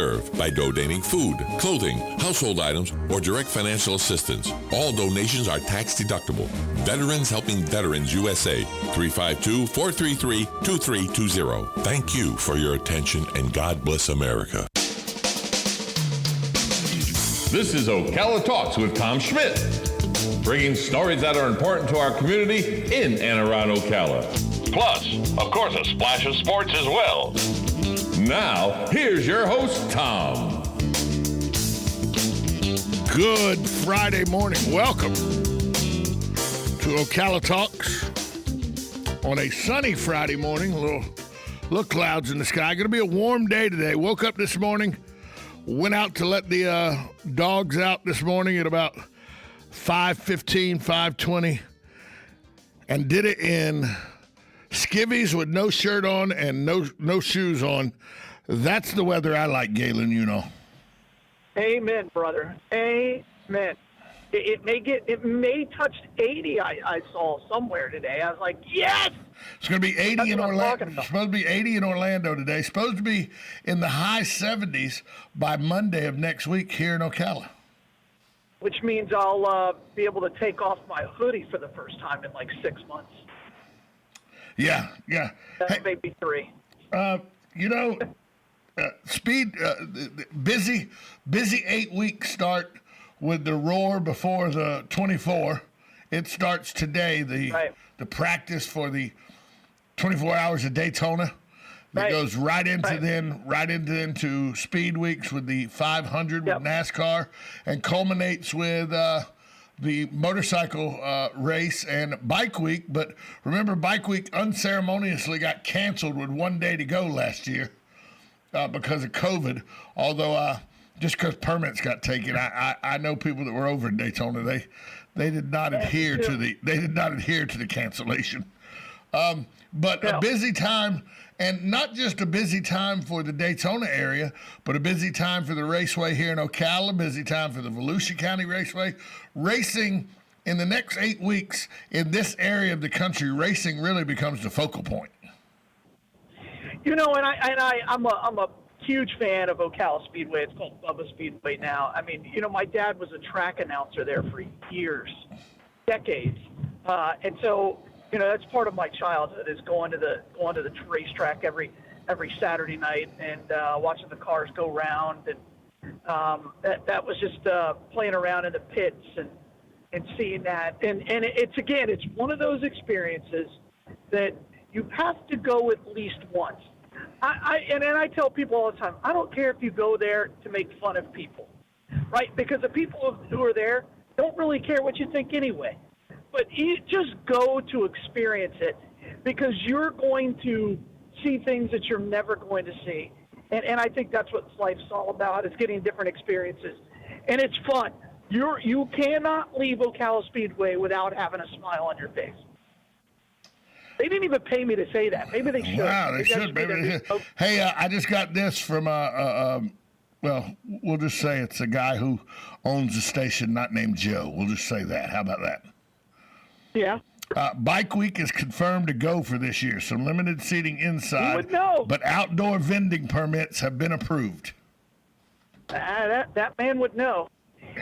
Serve by donating food, clothing, household items, or direct financial assistance. All donations are tax deductible. Veterans Helping Veterans USA, 352-433-2320. Thank you for your attention, and God bless America. This is Ocala Talks with Tom Schmidt, bringing stories that are important to our community in and around Ocala. Plus, of course, a splash of sports as well. Now, here's your host, Tom. Good Friday morning. Welcome to Ocala Talks on a sunny Friday morning. A little clouds in the sky. Going to be a warm day today. Woke up this morning, went out to let the dogs out this morning at about 5:15, 5:20, and did it in skivvies with no shirt on and no shoes on. That's the weather I like, Galen, you know. Amen, brother. Amen. It may touch 80, I saw somewhere today. I was like, yes! It's going to be 80 in Orlando. It's supposed to be 80 in Orlando today. It's supposed to be in the high 70s by Monday of next week here in Ocala. Which means I'll be able to take off my hoodie for the first time in like 6 months. Yeah. That's maybe 3. Busy 8-week start with the Roar before the 24. It starts today, the practice for the 24 hours of Daytona. That goes right into Speed Weeks with the 500 with NASCAR, and culminates with the motorcycle race and Bike Week. But remember, Bike Week unceremoniously got canceled with 1 day to go last year because of COVID. Although just because permits got taken, I know people that were over in Daytona. They did not adhere to the cancellation. But a busy time, and not just a busy time for the Daytona area, but a busy time for the raceway here in Ocala, a busy time for the Volusia County Raceway. Racing in the next 8 weeks in this area of the country, racing really becomes the focal point. You know, I'm a huge fan of Ocala Speedway. It's called Bubba Speedway now. I mean, you know, my dad was a track announcer there for years, decades, and so, you know, that's part of my childhood, is going to the racetrack every Saturday night and watching the cars go round, and that was just playing around in the pits and seeing that, and it's one of those experiences that you have to go at least once. I tell people all the time, I don't care if you go there to make fun of people, right? Because the people who are there don't really care what you think anyway. But you just go to experience it, because you're going to see things that you're never going to see. And I think that's what life's all about, is getting different experiences. And it's fun. You cannot leave Ocala Speedway without having a smile on your face. They didn't even pay me to say that. Maybe they should. Wow, they should. Maybe they should. Hey, I just got this from, well, we'll just say it's a guy who owns a station not named Joe. We'll just say that. How about that? Yeah. Bike Week is confirmed to go for this year. Some limited seating inside, you would know. But outdoor vending permits have been approved. That man would know.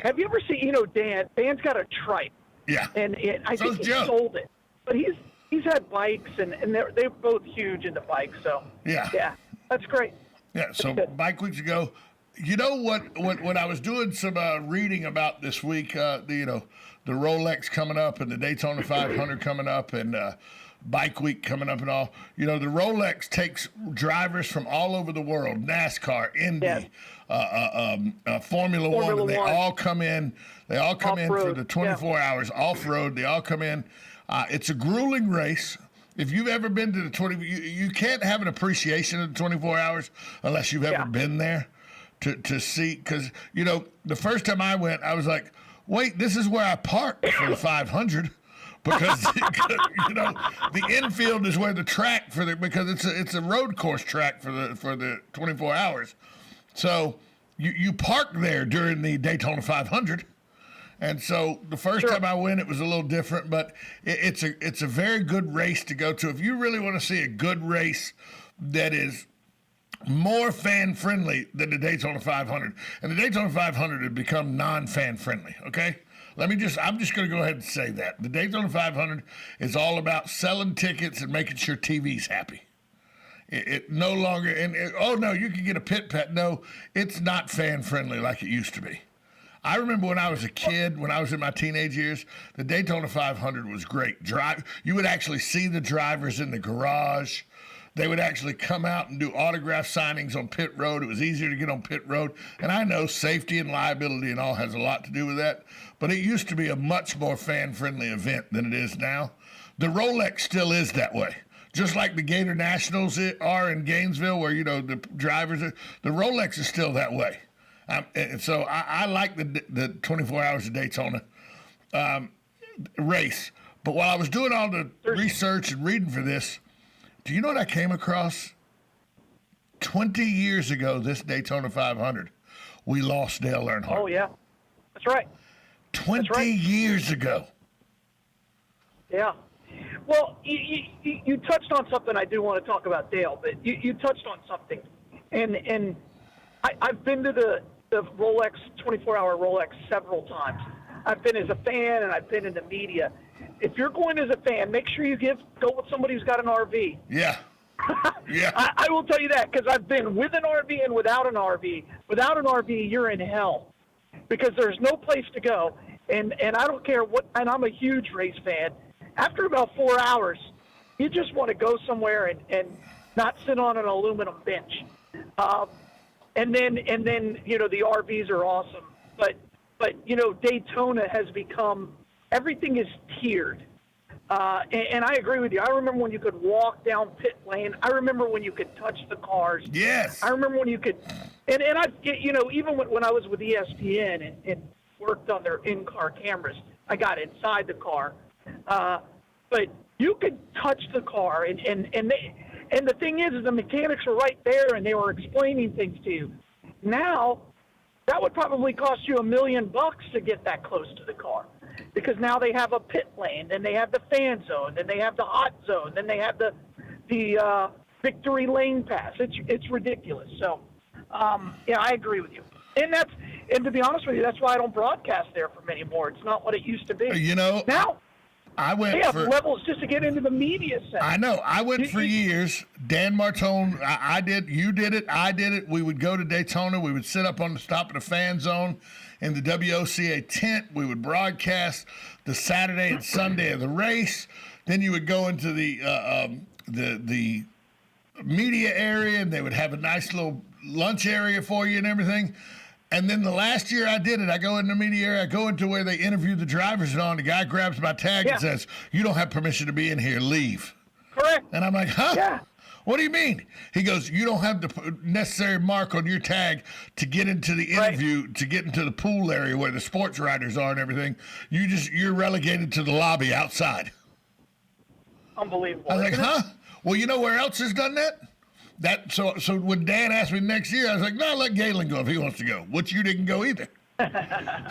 Have you ever seen, Dan's got a tripe. Yeah. And I think he sold it. But he's had bikes, and they're both huge into bikes. So, yeah, that's great. Yeah, so Bike Weeks ago. You know what I was doing some reading about this week, the Rolex coming up and the Daytona 500 coming up and Bike Week coming up and all. You know, the Rolex takes drivers from all over the world, NASCAR, Indy, Formula One, and they all come in. They all come in for the 24 hours off-road. They all come in. It's a grueling race. If you've ever been to the 20, you can't have an appreciation of the 24 hours unless you've ever been there to see. Because, the first time I went, I was like, wait, this is where I parked for the 500, because the infield is where the track because it's a road course track for the 24 hours. So you park there during the Daytona 500. And so the first time I went, it was a little different, but it's a very good race to go to. If you really want to see a good race that is more fan friendly than the Daytona 500, and the Daytona 500 had become non-fan friendly. Okay, I'm just going to go ahead and say that the Daytona 500 is all about selling tickets and making sure TV's happy. It no longer, oh no, you can get a pit pet. No, it's not fan friendly like it used to be. I remember when I was a kid, when I was in my teenage years, the Daytona 500 was great. You would actually see the drivers in the garage. They would actually come out and do autograph signings on pit road. It was easier to get on pit road. And I know safety and liability and all has a lot to do with that, but it used to be a much more fan-friendly event than it is now. The Rolex still is that way. Just like the Gator Nationals are in Gainesville, where, the drivers are, the Rolex is still that way. And so I like the 24 Hours of Daytona race. But while I was doing all the research and reading for this, do you know what I came across? 20 years ago, this Daytona 500, we lost Dale Earnhardt. Oh, yeah. That's right. 20 years ago. Yeah. Well, you touched on something. I do want to talk about Dale, but you touched on something. And I've been to the Rolex, 24-hour Rolex several times. I've been as a fan, and I've been in the media. If you're going as a fan, make sure you go with somebody who's got an RV. Yeah. Yeah. I will tell you that, because I've been with an RV and without an RV. Without an RV, you're in hell, because there's no place to go. And I don't care what, and I'm a huge race fan. After about 4 hours, you just want to go somewhere and not sit on an aluminum bench. And then the RVs are awesome. But Daytona has become, everything is tiered. And I agree with you. I remember when you could walk down pit lane. I remember when you could touch the cars. Yes. I remember when you could, and I, even when I was with ESPN and worked on their in-car cameras, I got inside the car. But you could touch the car, and the thing is the mechanics were right there, and they were explaining things to you. Now, that would probably cost you $1 million to get that close to the car, because now they have a pit lane, then they have the fan zone, then they have the hot zone, then they have the victory lane pass. It's ridiculous. So, I agree with you. And to be honest with you, that's why I don't broadcast there from anymore. It's not what it used to be. Now they have levels just to get into the media center. I know. I went for years. Dan Martone, I did. You did it. I did it. We would go to Daytona. We would sit up on the top of the fan zone in the WOCA tent. We would broadcast the Saturday and Sunday of the race. Then you would go into the media area, and they would have a nice little lunch area for you and everything. And then the last year I did it, I go in the media area, I go into where they interview the drivers, and the guy grabs my tag and says, "You don't have permission to be in here, leave." Correct. And I'm like, huh? Yeah. What do you mean? He goes, "You don't have the necessary mark on your tag to get into the interview, to get into the pool area where the sports writers are and everything. You're relegated to the lobby outside." Unbelievable. I was like, huh? Well, you know where else has done that? So when Dan asked me next year, I was like, no, let Galen go if he wants to go, which you didn't go either.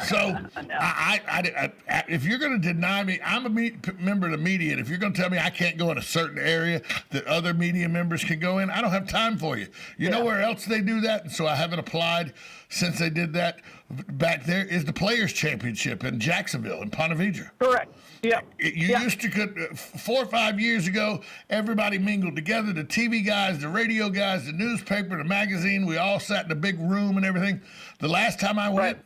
So I if you're going to deny me, I'm a member of the media, and if you're going to tell me I can't go in a certain area that other media members can go in, I don't have time for you. You know where else they do that? And so I haven't applied since they did that back there is the Players Championship in Jacksonville in Ponte Vedra. Correct. Yeah. You used to 4 or 5 years ago, everybody mingled together, the TV guys, the radio guys, the newspaper, the magazine. We all sat in a big room and everything. The last time I went,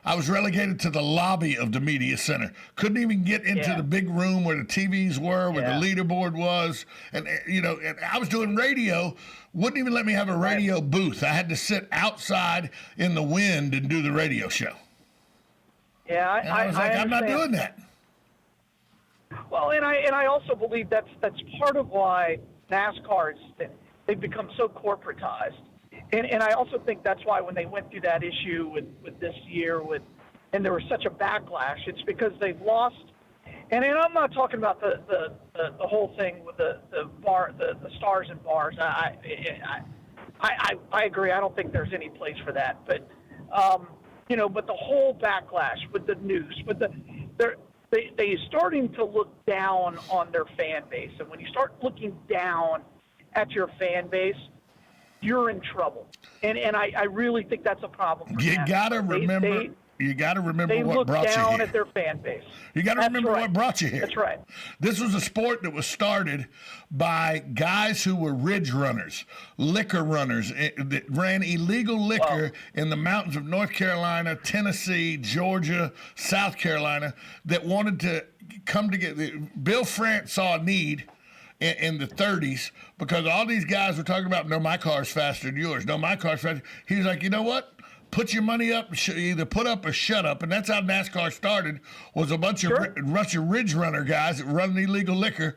I was relegated to the lobby of the media center. Couldn't even get into the big room where the TVs were, where the leaderboard was. And, and I was doing radio. Wouldn't even let me have a radio booth. I had to sit outside in the wind and do the radio show. Yeah, I was like, I'm not doing that. Well, and I also believe that's part of why NASCAR they've become so corporatized, and I also think that's why when they went through that issue with this year and there was such a backlash, it's because they've lost. And I'm not talking about the whole thing with the stars and bars. I agree. I don't think there's any place for that, but but the whole backlash with the news, they're starting to look down on their fan base. And when you start looking down at your fan base, you're in trouble. And I really think that's a problem. You got to remember. You got to remember what brought you here. They look down at their fan base. You got to remember what brought you here. That's right. This was a sport that was started by guys who were ridge runners, liquor runners that ran illegal liquor in the mountains of North Carolina, Tennessee, Georgia, South Carolina, that wanted to come together. Bill France saw a need in the 30s because all these guys were talking about, no, my car's faster than yours. No, my car's faster. He was like, you know what? Put your money up, either put up or shut up. And that's how NASCAR started, was a bunch of ridge runner guys that run illegal liquor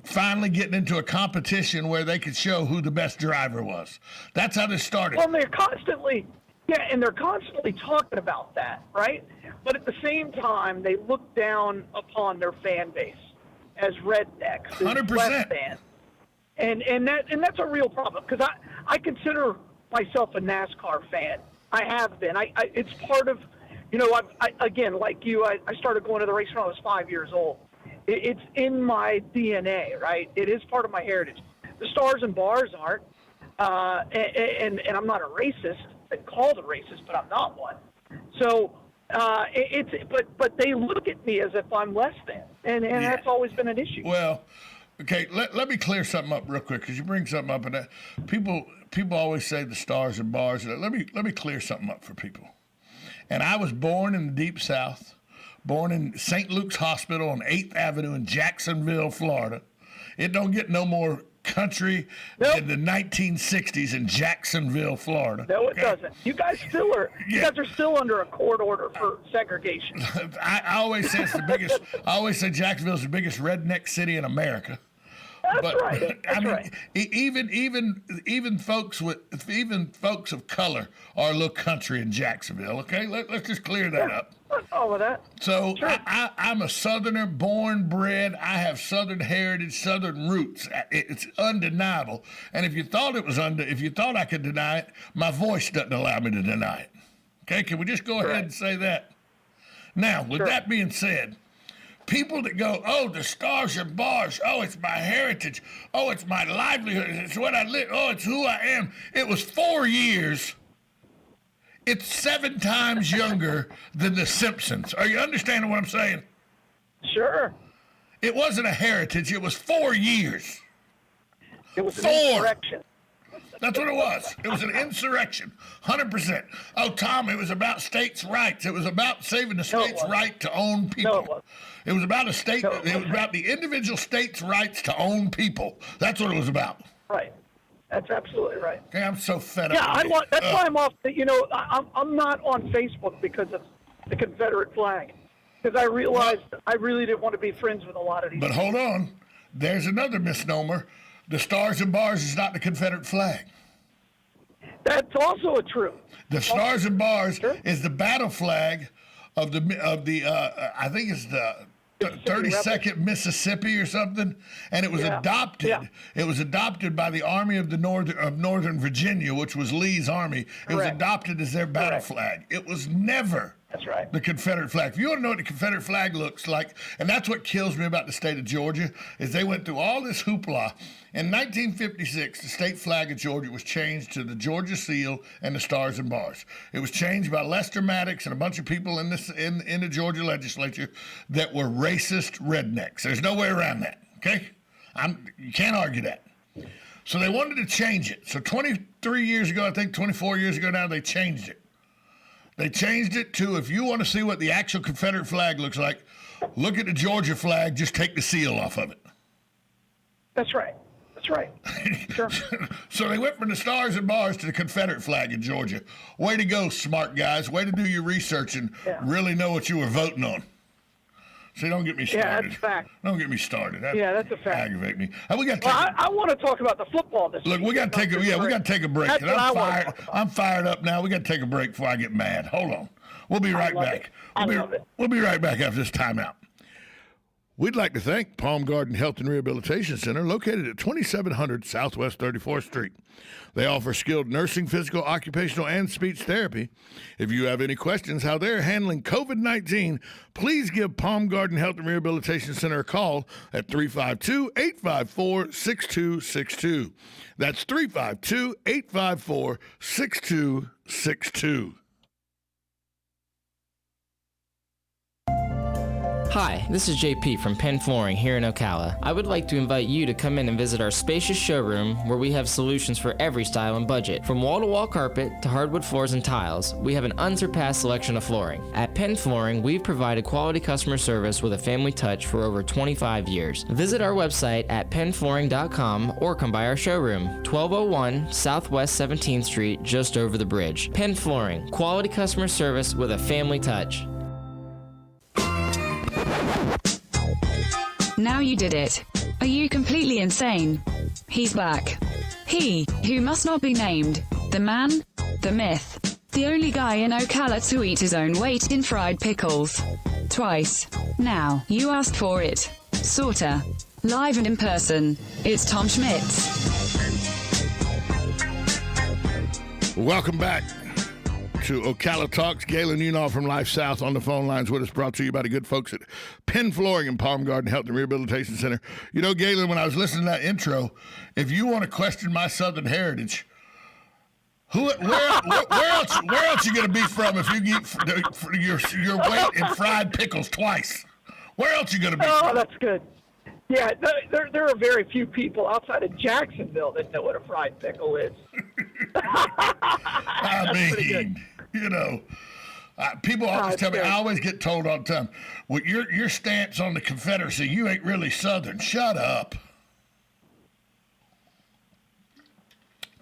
finally getting into a competition where they could show who the best driver was. That's how this started. Well, they're constantly talking about that, right? But at the same time, they look down upon their fan base as rednecks, 100%. fans. And that's a real problem, because I consider myself a NASCAR fan. I have been. It's part of, again, like you, I started going to the race when I was 5 years old. It's in my DNA, right? It is part of my heritage. The stars and bars aren't, and I'm not a racist. I'm called a racist, but I'm not one. So but they look at me as if I'm less than, and that's always been an issue. Well, okay, let me clear something up real quick, because you bring something up, and people always say the stars and bars. Let me clear something up for people. And I was born in the Deep South, born in St. Luke's Hospital on 8th Avenue in Jacksonville, Florida. It don't get no more country than the 1960s in Jacksonville, Florida. No, it doesn't. You guys still are. You guys are still under a court order for segregation. I always say it's the biggest. I always say Jacksonville's the biggest redneck city in America. That's right. That's right. Even folks of color are a little country in Jacksonville. Okay, let's just clear that up. All of that. So sure. I'm a Southerner, born, bred. I have Southern heritage, Southern roots. It's undeniable. And if you thought I could deny it, my voice doesn't allow me to deny it. Okay, can we just go ahead and say that? Now, with that being said, people that go, oh, the stars and bars, oh, it's my heritage, oh, it's my livelihood, it's what I live, oh, it's who I am. It was 4 years. It's 7 times younger than The Simpsons. Are you understanding what I'm saying? Sure. It wasn't a heritage. It was 4 years. It was an insurrection. That's what it was. It was an insurrection, 100%. Oh, Tom, it was about states' rights. It was about saving the states' right to own people. No, it wasn't. It was about it was about the individual states' rights to own people. That's what it was about. Right. That's absolutely right. Okay, I'm so fed up. Yeah, that's why I'm off. I'm not on Facebook because of the Confederate flag, because I realized I really didn't want to be friends with a lot of these. But hold on, there's another misnomer. The stars and bars is not the Confederate flag. That's also a true. The stars and bars is the battle flag of the I think it's the 32nd Mississippi or something, and it was adopted. Yeah. It was adopted by the Army of Northern Virginia, which was Lee's army. It was adopted as their battle flag. It was never the Confederate flag. If you want to know what the Confederate flag looks like, and that's what kills me about the state of Georgia, is they went through all this hoopla. In 1956, the state flag of Georgia was changed to the Georgia seal and the stars and bars. It was changed by Lester Maddox and a bunch of people in the Georgia legislature that were racist rednecks. There's no way around that, okay? You can't argue that. So they wanted to change it. So 23 years ago, I think 24 years ago now, they changed it. They changed it to, if you want to see what the actual Confederate flag looks like, look at the Georgia flag, just take the seal off of it. That's right. That's right. Sure. So they went from the stars and bars to the Confederate flag in Georgia. Way to go, smart guys. Way to do your research and really know what you were voting on. See, don't get me started. Yeah, that's a fact. Don't get me started. That's a fact. Aggravate me. And I want to talk about the football this week. Look, we got to take a break. That's what I want to talk about. I'm fired up now. We got to take a break before I get mad. Hold on. We'll be right back. I love it. We'll be right back after this timeout. We'd like to thank Palm Garden Health and Rehabilitation Center, located at 2700 Southwest 34th Street. They offer skilled nursing, physical, occupational, and speech therapy. If you have any questions how they're handling COVID-19, please give Palm Garden Health and Rehabilitation Center a call at 352-854-6262. That's 352-854-6262. Hi, this is JP from Penn Flooring here in Ocala. I would like to invite you to come in and visit our spacious showroom where we have solutions for every style and budget. From wall-to-wall carpet to hardwood floors and tiles, we have an unsurpassed selection of flooring. At Penn Flooring, we've provided quality customer service with a family touch for over 25 years. Visit our website at pennflooring.com or come by our showroom, 1201 Southwest 17th Street, just over the bridge. Penn Flooring, quality customer service with a family touch. Now you did it. Are you completely insane? He's back. He, who must not be named. The man, the myth. The only guy in Ocala to eat his own weight in fried pickles. Twice. Now, you asked for it. Sorta. Live and in person. It's Tom Schmitz. Welcome back to Ocala Talks. Galen Unall from Life South on the phone lines with us, brought to you by the good folks at Penn Flooring and Palm Garden Health and Rehabilitation Center. You know, Galen, when I was listening to that intro, if you want to question my Southern heritage, where else you going to be from if you get your weight in fried pickles twice? Where else you going to be from? Oh, that's good. Yeah, there are very few people outside of Jacksonville that know what a fried pickle is. I mean, you know, people always tell me, I always get told all the time, well, your stance on the Confederacy, you ain't really Southern. Shut up.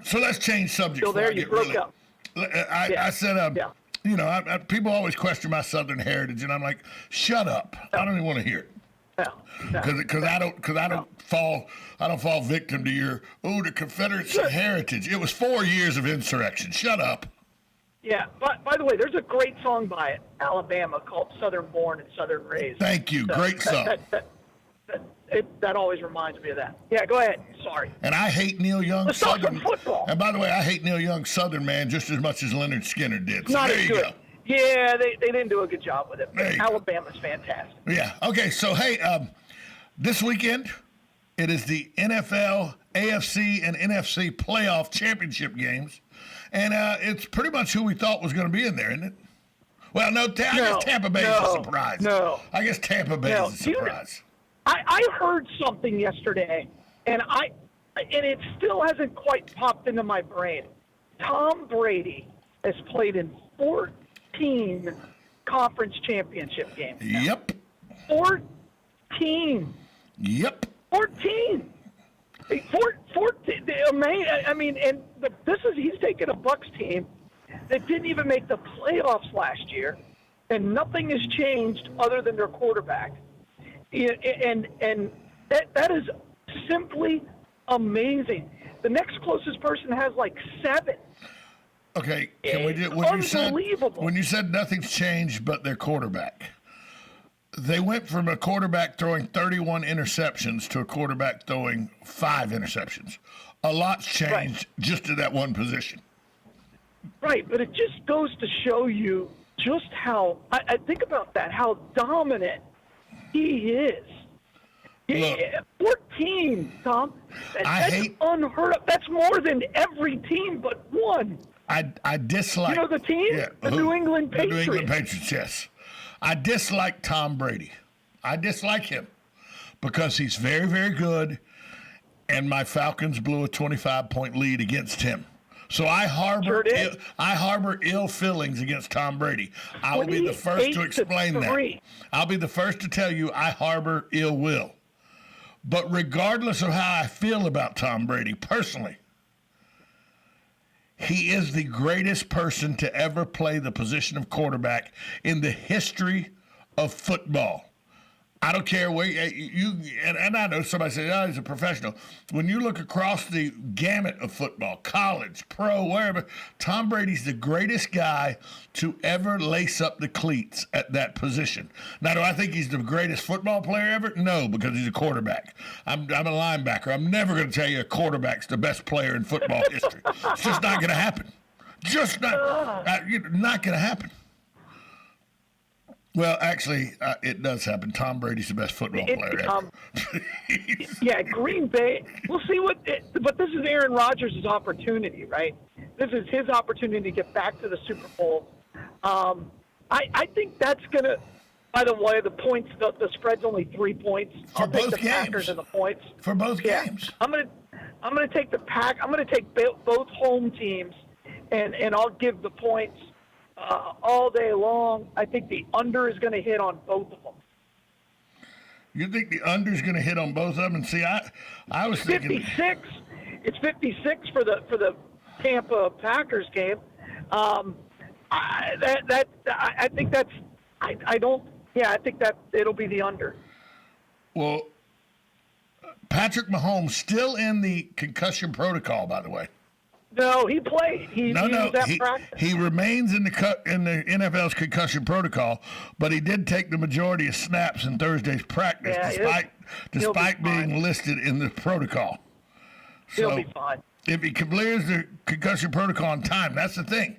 So let's change subject. Still there, you broke up. I said, you know, people always question my Southern heritage, and I'm like, shut up. I don't even want to hear it. Because I don't fall victim to your the Confederacy heritage. It was 4 years of insurrection. Shut up. Yeah. By the way, there's a great song by Alabama called "Southern Born and Southern Raised." Thank you. Great song. That always reminds me of that. Yeah. Go ahead. Sorry. And I hate Neil Young Southern football. And by the way, I hate Neil Young Southern man just as much as Leonard Skinner did. So Not there as you good. go. Yeah, they didn't do a good job with it. Alabama's fantastic. Yeah. Okay. So, hey, this weekend, it is the NFL, AFC, and NFC playoff championship games. And it's pretty much who we thought was going to be in there, isn't it? Well, I guess Tampa Bay is a surprise. I guess Tampa Bay is a surprise. I heard something yesterday, and it still hasn't quite popped into my brain. Tom Brady has played in 14 conference championship games. Yep. 14. Yep. 14. 14. I mean, and he's taken a Bucks team that didn't even make the playoffs last year, and nothing has changed other than their quarterback. And that is simply amazing. The next closest person has like 7. Okay, can we do when you said nothing's changed but their quarterback? They went from a quarterback throwing 31 interceptions to a quarterback throwing 5 interceptions. A lot's changed just to that one position. Right, but it just goes to show you just how I think about that, how dominant he is. Look, 14, Tom. That's unheard of. That's more than every team but one. I dislike. You know the team? Yeah, the New England Patriots. The New England Patriots, yes. I dislike Tom Brady. I dislike him because he's very, very good, and my Falcons blew a 25-point lead against him. So I harbor ill feelings against Tom Brady. I will be the first to explain that. I'll be the first to tell you I harbor ill will. But regardless of how I feel about Tom Brady personally, he is the greatest person to ever play the position of quarterback in the history of football. I don't care where and I know somebody says, oh, he's a professional. When you look across the gamut of football, college, pro, wherever, Tom Brady's the greatest guy to ever lace up the cleats at that position. Now, do I think he's the greatest football player ever? No, because he's a quarterback. I'm a linebacker. I'm never going to tell you a quarterback's the best player in football history. It's just not going to happen. Just not going to happen. Well, actually, it does happen. Tom Brady's the best football player ever. Yeah, Green Bay. We'll see but this is Aaron Rodgers' opportunity, right? This is his opportunity to get back to the Super Bowl. I think that's going to, by the way, the points, the spread's only 3 points. For I'll take both the games. Packers and the points. For both Yeah. games. I'm going to take the Pack. I'm going to take both home teams, and I'll give the points all day long. I think the under is going to hit on both of them. You think the under is going to hit on both of them? And see, I was thinking 56. It's 56 for the Tampa Packers game. I think that's. I don't. Yeah, I think that it'll be the under. Well, Patrick Mahomes still in the concussion protocol, by the way. No, he played. He was at practice. He remains in the NFL's concussion protocol, but he did take the majority of snaps in Thursday's practice, despite being listed in the protocol. He'll be fine. If he clears the concussion protocol on time, that's the thing.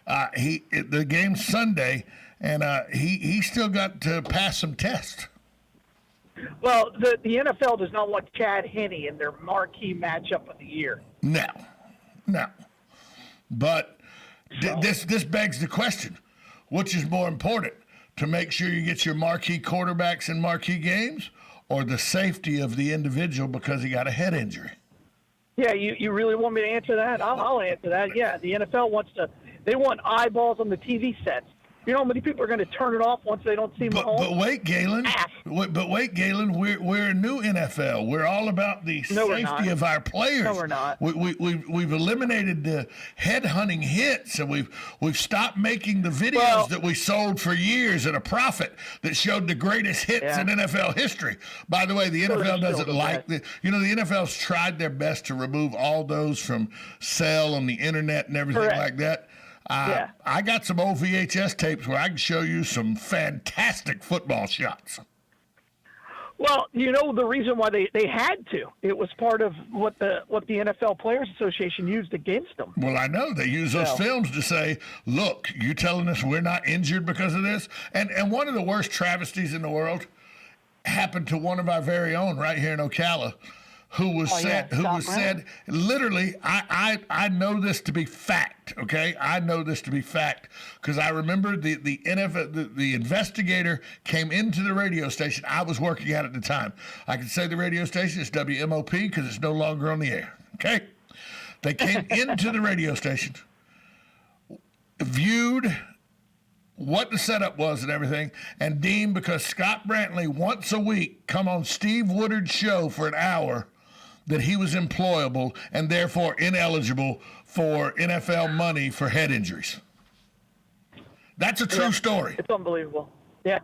The game's Sunday, and he still got to pass some tests. Well, the NFL does not want Chad Henne in their marquee matchup of the year. No. But this begs the question, which is more important, to make sure you get your marquee quarterbacks in marquee games, or the safety of the individual because he got a head injury? Yeah, you really want me to answer that? I'll answer that. Yeah, the NFL they want eyeballs on the TV sets. You know how many people are going to turn it off once they don't see Mahomes? But wait, Galen. We're a new NFL. We're all about the safety of our players. No, we're not. We've eliminated the head-hunting hits, and we've stopped making the videos that we sold for years at a profit that showed the greatest hits in NFL history. By the way, the NFL doesn't like the NFL's tried their best to remove all those from sale on the internet and everything like that. I got some old VHS tapes where I can show you some fantastic football shots. Well, you know the reason why they had to. It was part of what the NFL Players Association used against them. Well, I know. They use those films to say, look, you telling us we're not injured because of this? And one of the worst travesties in the world happened to one of our very own right here in Ocala, who said, literally, I know this to be fact, okay? I know this to be fact because I remember the NFL, the investigator came into the radio station I was working at the time. I can say the radio station is WMOP because it's no longer on the air, okay? They came into the radio station, viewed what the setup was and everything, and deemed because Scott Brantley once a week come on Steve Woodard's show for an hour that he was employable and therefore ineligible for NFL money for head injuries. That's a true story. It's unbelievable. Yeah.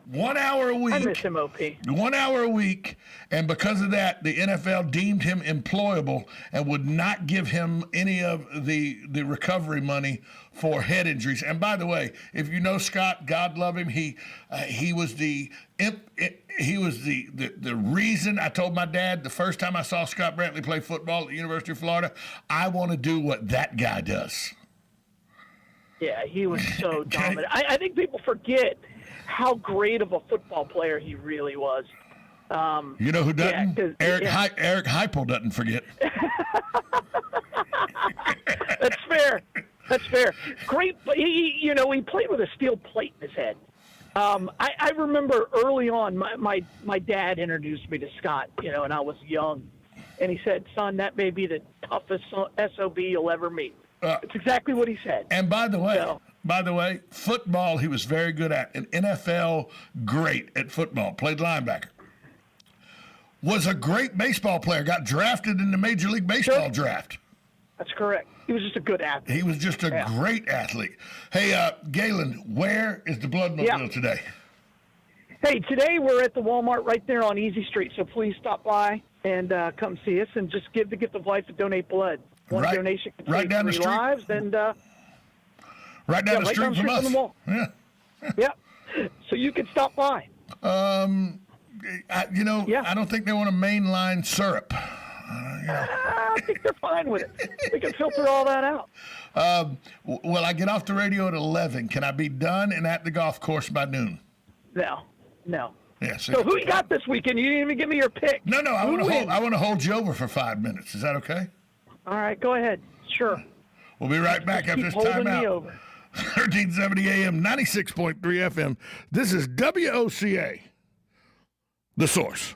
1 hour a week. I miss him, OP. 1 hour a week, and because of that, the NFL deemed him employable and would not give him any of the recovery money for head injuries. And by the way, if you know Scott, God love him, he was the reason I told my dad the first time I saw Scott Brantley play football at the University of Florida, I want to do what that guy does. Yeah, he was so dominant. I think people forget how great of a football player he really was. You know who doesn't? Eric Heupel doesn't forget. That's fair. Great. He played with a steel plate in his head. I remember early on, my dad introduced me to Scott, and I was young. And he said, son, that may be the toughest SOB you'll ever meet. It's exactly what he said. And by the way, football he was very good at. An NFL great at football. Played linebacker. Was a great baseball player. Got drafted in the Major League Baseball draft. That's correct. He was just a good athlete. He was just a great athlete. Hey, Galen, where is the Bloodmobile today? Hey, today we're at the Walmart right there on Easy Street, so please stop by and come see us and just give the gift of life and donate blood. One donation can save down the 3 street. lives. And, right down the street from us. From the mall. Yeah. Yep. So you can stop by. I don't think they want a mainline syrup. I think they're fine with it. We can filter all that out. Well, I get off the radio at 11. Can I be done and at the golf course by noon? No. Yeah, So who you got this weekend? You didn't even give me your pick. No. I want to hold you over for 5 minutes. Is that okay? All right, go ahead. Sure. We'll be right back after this holding me timeout. over. 1370 AM, 96.3 FM. This is WOCA, The Source.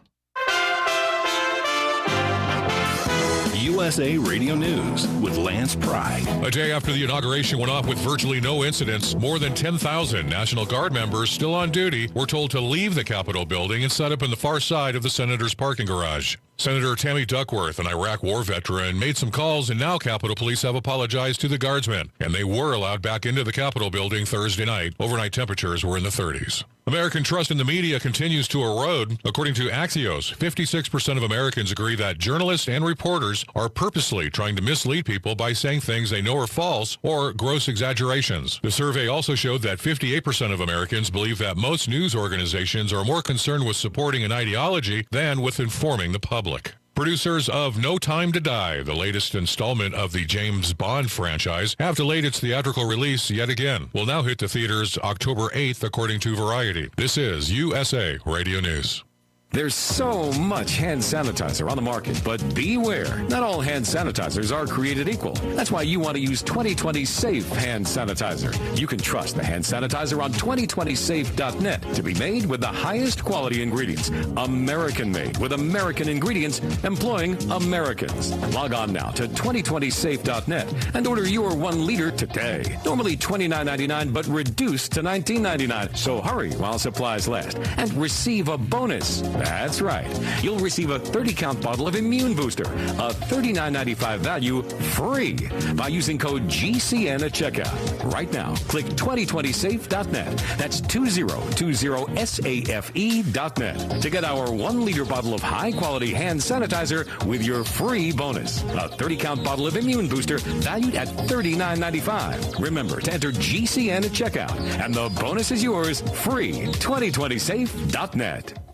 USA Radio News with Lance Pry. A day after the inauguration went off with virtually no incidents, more than 10,000 National Guard members still on duty were told to leave the Capitol building and set up in the far side of the senator's parking garage. Senator Tammy Duckworth, an Iraq war veteran, made some calls, and now Capitol Police have apologized to the guardsmen, and they were allowed back into the Capitol building Thursday night. Overnight temperatures were in the 30s. American trust in the media continues to erode. According to Axios, 56% of Americans agree that journalists and reporters are purposely trying to mislead people by saying things they know are false or gross exaggerations. The survey also showed that 58% of Americans believe that most news organizations are more concerned with supporting an ideology than with informing the public. Producers of No Time to Die, the latest installment of the James Bond franchise, have delayed its theatrical release yet again. Will now hit the theaters October 8th, according to Variety. This is USA Radio News. There's so much hand sanitizer on the market, but beware, not all hand sanitizers are created equal. That's why you want to use 2020 Safe hand sanitizer. You can trust the hand sanitizer on 2020safe.net to be made with the highest quality ingredients, American made with American ingredients, employing Americans. Log on now to 2020safe.net and order your 1 liter today. Normally $29.99, but reduced to $19.99. So hurry while supplies last and receive a bonus. That's right. You'll receive a 30-count bottle of Immune Booster, a $39.95 value, free by using code GCN at checkout. Right now, click 2020safe.net. That's 2020safe.net to get our 1 liter bottle of high-quality hand sanitizer with your free bonus. A 30-count bottle of Immune Booster valued at $39.95. Remember to enter GCN at checkout, and the bonus is yours free. 2020safe.net.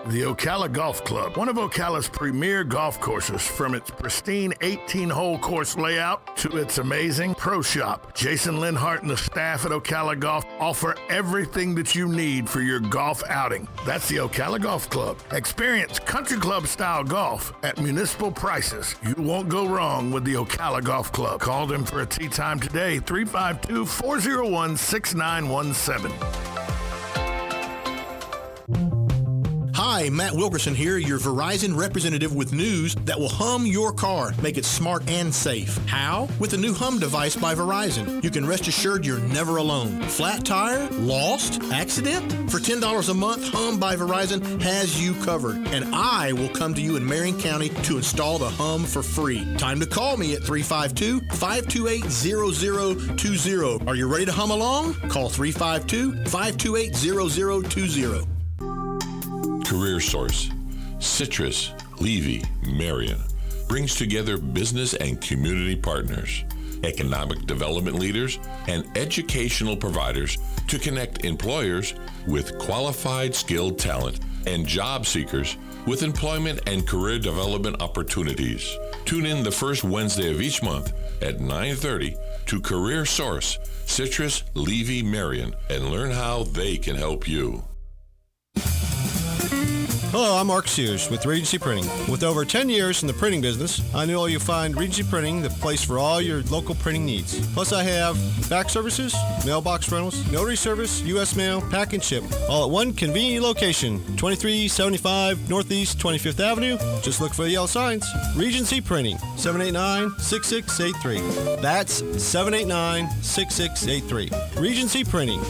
The Ocala Golf Club, one of Ocala's premier golf courses, from its pristine 18-hole course layout to its amazing pro shop. Jason Linhart and the staff at Ocala Golf offer everything that you need for your golf outing. That's the Ocala Golf Club. Experience country club style golf at municipal prices. You won't go wrong with the Ocala Golf Club. Call them for a tee time today, 352-401-6917. Hi, Matt Wilkerson here, your Verizon representative with news that will hum your car, make it smart and safe. How? With the new Hum device by Verizon. You can rest assured you're never alone. Flat tire? Lost? Accident? For $10 a month, Hum by Verizon has you covered. And I will come to you in Marion County to install the Hum for free. Time to call me at 352-528-0020. Are you ready to hum along? Call 352-528-0020. Career Source, Citrus, Levy, Marion brings together business and community partners, economic development leaders, and educational providers to connect employers with qualified, skilled talent and job seekers with employment and career development opportunities. Tune in the first Wednesday of each month at 9:30 to Career Source, Citrus, Levy, Marion, and learn how they can help you. Hello, I'm Mark Sears with Regency Printing. With over 10 years in the printing business, I know you'll find Regency Printing the place for all your local printing needs. Plus, I have fax services, mailbox rentals, notary service, U.S. mail, pack and ship, all at one convenient location, 2375 Northeast 25th Avenue. Just look for the yellow signs. Regency Printing, 789-6683. That's 789-6683. Regency Printing.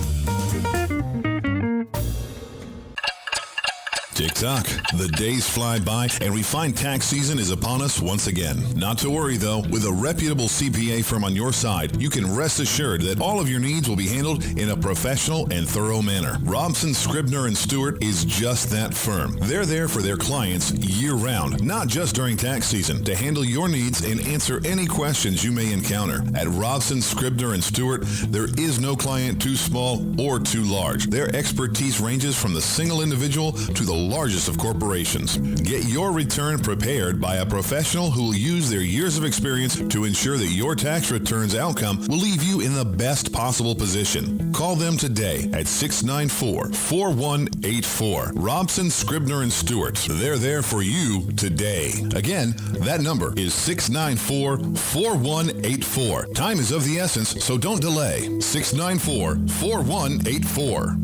Tick-tock. The days fly by, and we find tax season is upon us once again. Not to worry, though. With a reputable CPA firm on your side, you can rest assured that all of your needs will be handled in a professional and thorough manner. Robson, Scribner, and Stewart is just that firm. They're there for their clients year-round, not just during tax season, to handle your needs and answer any questions you may encounter. At Robson, Scribner, and Stewart, there is no client too small or too large. Their expertise ranges from the single individual to the largest of corporations. Get your return prepared by a professional who will use their years of experience to ensure that your tax returns outcome will leave you in the best possible position. Call them today at 694-4184. Robson, Scribner, and Stewart. They're there for you today. Again, that number is 694-4184. Time is of the essence, so don't delay. 694-4184.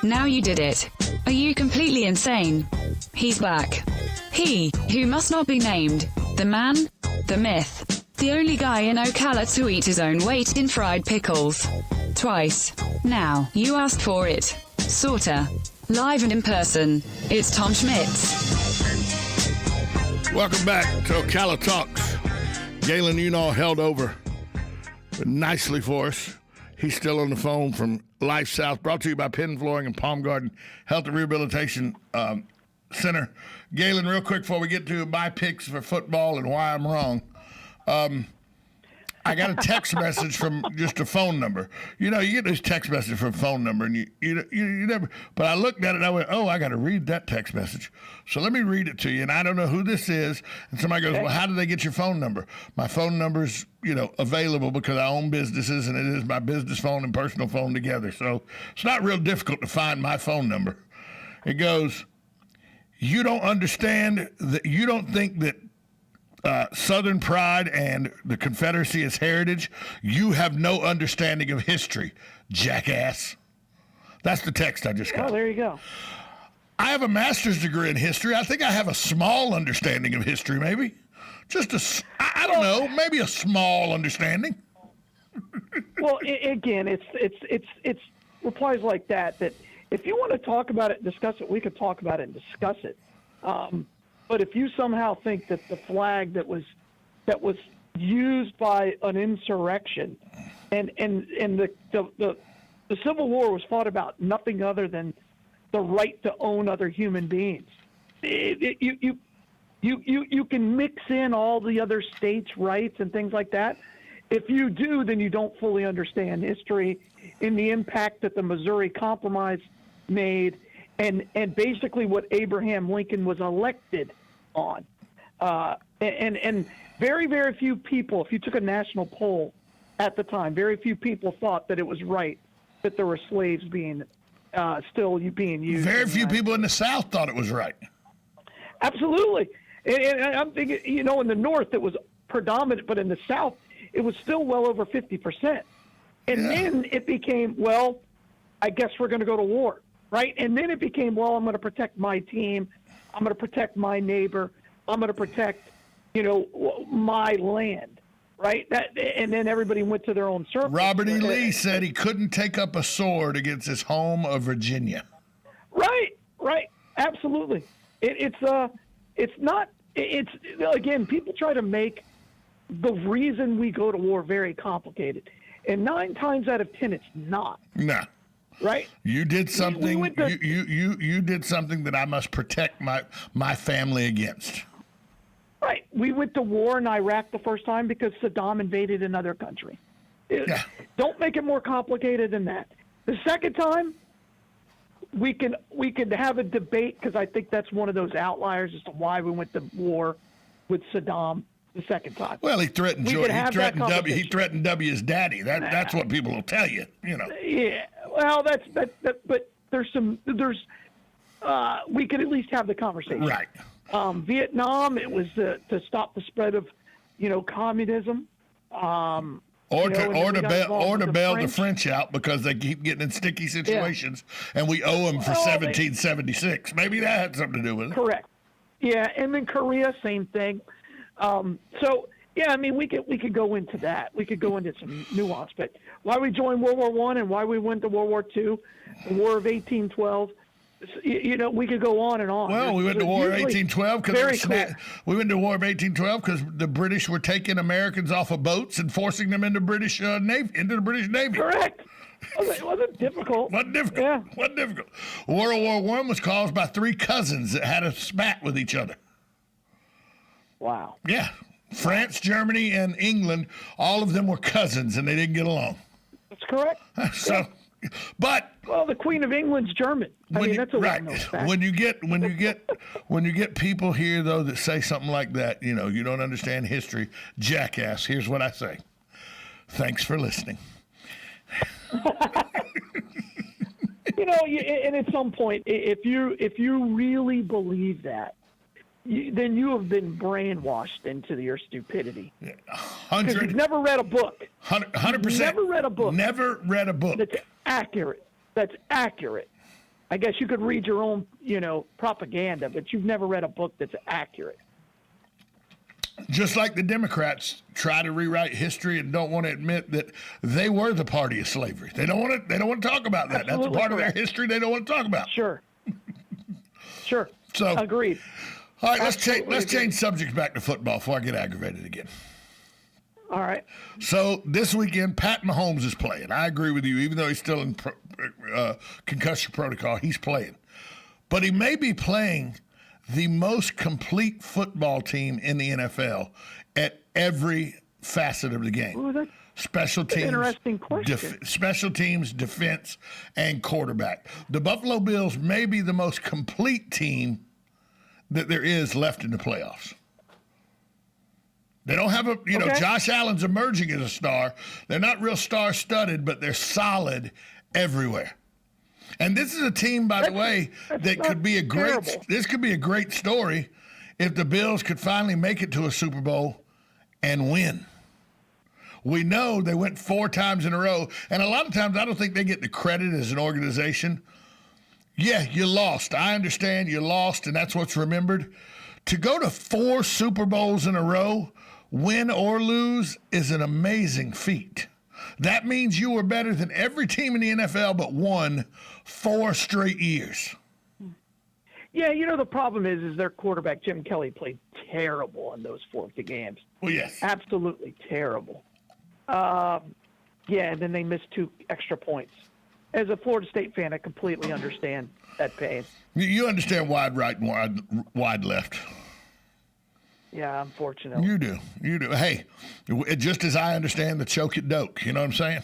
Now you did it. Are you completely insane? He's back. He, who must not be named. The man, the myth. The only guy in Ocala to eat his own weight in fried pickles. Twice. Now, you asked for it. Sorta. Live and in person. It's Tom Schmitz. Welcome back to Ocala Talks. Galen Unall held over nicely for us. He's still on the phone from Life South, brought to you by Penn Flooring and Palm Garden Health and Rehabilitation Center. Galen, real quick before we get to my picks for football and why I'm wrong. I got a text message from just a phone number. You know, you get this text message from a phone number, and you never. But I looked at it and I went, "Oh, I got to read that text message." So let me read it to you. And I don't know who this is. And somebody goes, "Well, how did they get your phone number?" My phone number's available because I own businesses, and it is my business phone and personal phone together. So it's not real difficult to find my phone number. It goes, "You don't understand that. You don't think that." Southern pride and the Confederacy is heritage. You have no understanding of history, jackass. That's the text I just got. Oh, there you go. I have a master's degree in history. I think I have a small understanding of history, maybe. I don't know, maybe a small understanding. Well, again, it's replies like that if you want to talk about it, discuss it, we could talk about it and discuss it. But if you somehow think that the flag that was used by an insurrection, and the Civil War was fought about nothing other than the right to own other human beings, you can mix in all the other states' rights and things like that. If you do, then you don't fully understand history and the impact that the Missouri Compromise made, and basically what Abraham Lincoln was elected on. And very, very few people, if you took a national poll at the time, very few people thought that it was right that there were slaves being being used. Very few people in the South thought it was right. Absolutely. And I'm thinking, in the North it was predominant, but in the South it was still well over 50%. And then it became, well, I guess we're going to go to war, right? And then it became, well, I'm going to protect my team. I'm going to protect my neighbor. I'm going to protect, my land, right? And then everybody went to their own circle. Robert E. Lee said he couldn't take up a sword against his home of Virginia. Right, absolutely. Again, people try to make the reason we go to war very complicated, and 9 times out of 10, it's not. No. Right. You did something. You did something that I must protect my family against. Right. We went to war in Iraq the first time because Saddam invaded another country. Don't make it more complicated than that. The second time, we can have a debate because I think that's one of those outliers as to why we went to war with Saddam the second time. Well, he threatened He threatened W's daddy. That's what people will tell you. Yeah. Well, but we could at least have the conversation. Right. Vietnam, it was to stop the spread of, communism. Or to bail the French out because they keep getting in sticky situations, and we owe them for 1776. Maybe that had something to do with it. Correct. Yeah, and then Korea, same thing. So Yeah, I mean, we could go into that. We could go into some nuance, but why we joined World War I and why we went to World War II, the War of 1812. You know, we could go on and on. Well, we went to War of 1812 because we went to War of 1812 because the British were taking Americans off of boats and forcing them into British Navy, into the British Navy. Correct. It wasn't difficult. Wasn't difficult. Yeah. Wasn't difficult. World War I was caused by three cousins that had a spat with each other. Wow. Yeah. France, Germany, and England, all of them were cousins, and they didn't get along. That's correct. So, but well, the Queen of England's German. I mean, that's a well-known fact. When you get people here though that say something like that, you know, you don't understand history, jackass. Here's what I say. Thanks for listening. You know, and at some point, if you really believe that, then you have been brainwashed into your stupidity. Because you've never read a book. 100%. Never read a book. Never read a book. That's accurate. That's accurate. I guess you could read your own, you know, propaganda, but you've never read a book that's accurate. Just like the Democrats try to rewrite history and don't want to admit that they were the party of slavery. They don't want to talk about that. Absolutely That's a part correct. of their history they don't want to talk about. Sure. So agreed. All right, let's change subjects back to football before I get aggravated again. All right. So this weekend, Pat Mahomes is playing. I agree with you. Even though he's still in concussion protocol, he's playing. But he may be playing the most complete football team in the NFL at every facet of the game. Ooh, special teams, interesting question. Special teams, defense, and quarterback. The Buffalo Bills may be the most complete team that there is left in the playoffs. They don't have Josh Allen's emerging as a star. They're not real star-studded, but they're solid everywhere. And this is a team, by the way, that could be this could be a great story if the Bills could finally make it to a Super Bowl and win. We know they went 4 times in a row, and a lot of times I don't think they get the credit as an organization. Yeah, you lost. I understand you lost, and that's what's remembered. To go to 4 Super Bowls in a row, win or lose, is an amazing feat. That means you were better than every team in the NFL but won 4 straight years. Yeah, you know, the problem is their quarterback, Jim Kelly, played terrible in those 4 games. Well, yes. Absolutely terrible. And then they missed 2 extra points. As a Florida State fan, I completely understand that pain. You understand wide right and wide left. Yeah, unfortunately. You do. Hey, just as I understand the choke it doke, you know what I'm saying?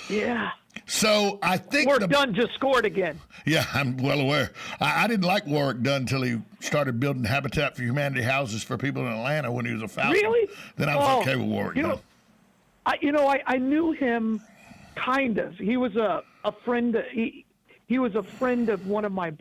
Yeah. So I think Warwick Dunn just scored again. Yeah, I'm well aware. I didn't like Warwick Dunn until he started building Habitat for Humanity houses for people in Atlanta when he was a Falcon. Really? Then I was okay with Warwick Dunn. I knew him kind of. He was a friend. He was a friend of one of my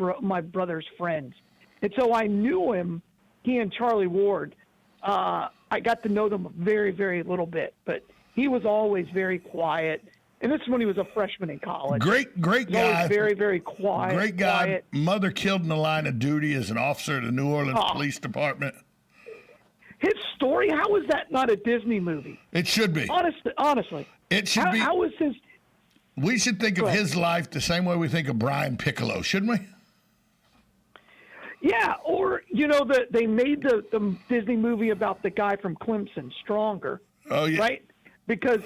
brother's friends, and so I knew him. He and Charlie Ward. I got to know them a very, very little bit, but he was always very quiet. And this is when he was a freshman in college. Great guy. Always very, very quiet. Great guy. Quiet. Mother killed in the line of duty as an officer of the New Orleans Police Department. His story, how is that not a Disney movie? It should be. Honestly. It should be. How is his... We should think of his life the same way we think of Brian Piccolo, shouldn't we? Yeah, or, they made the Disney movie about the guy from Clemson, Stronger. Oh, yeah. Right? Because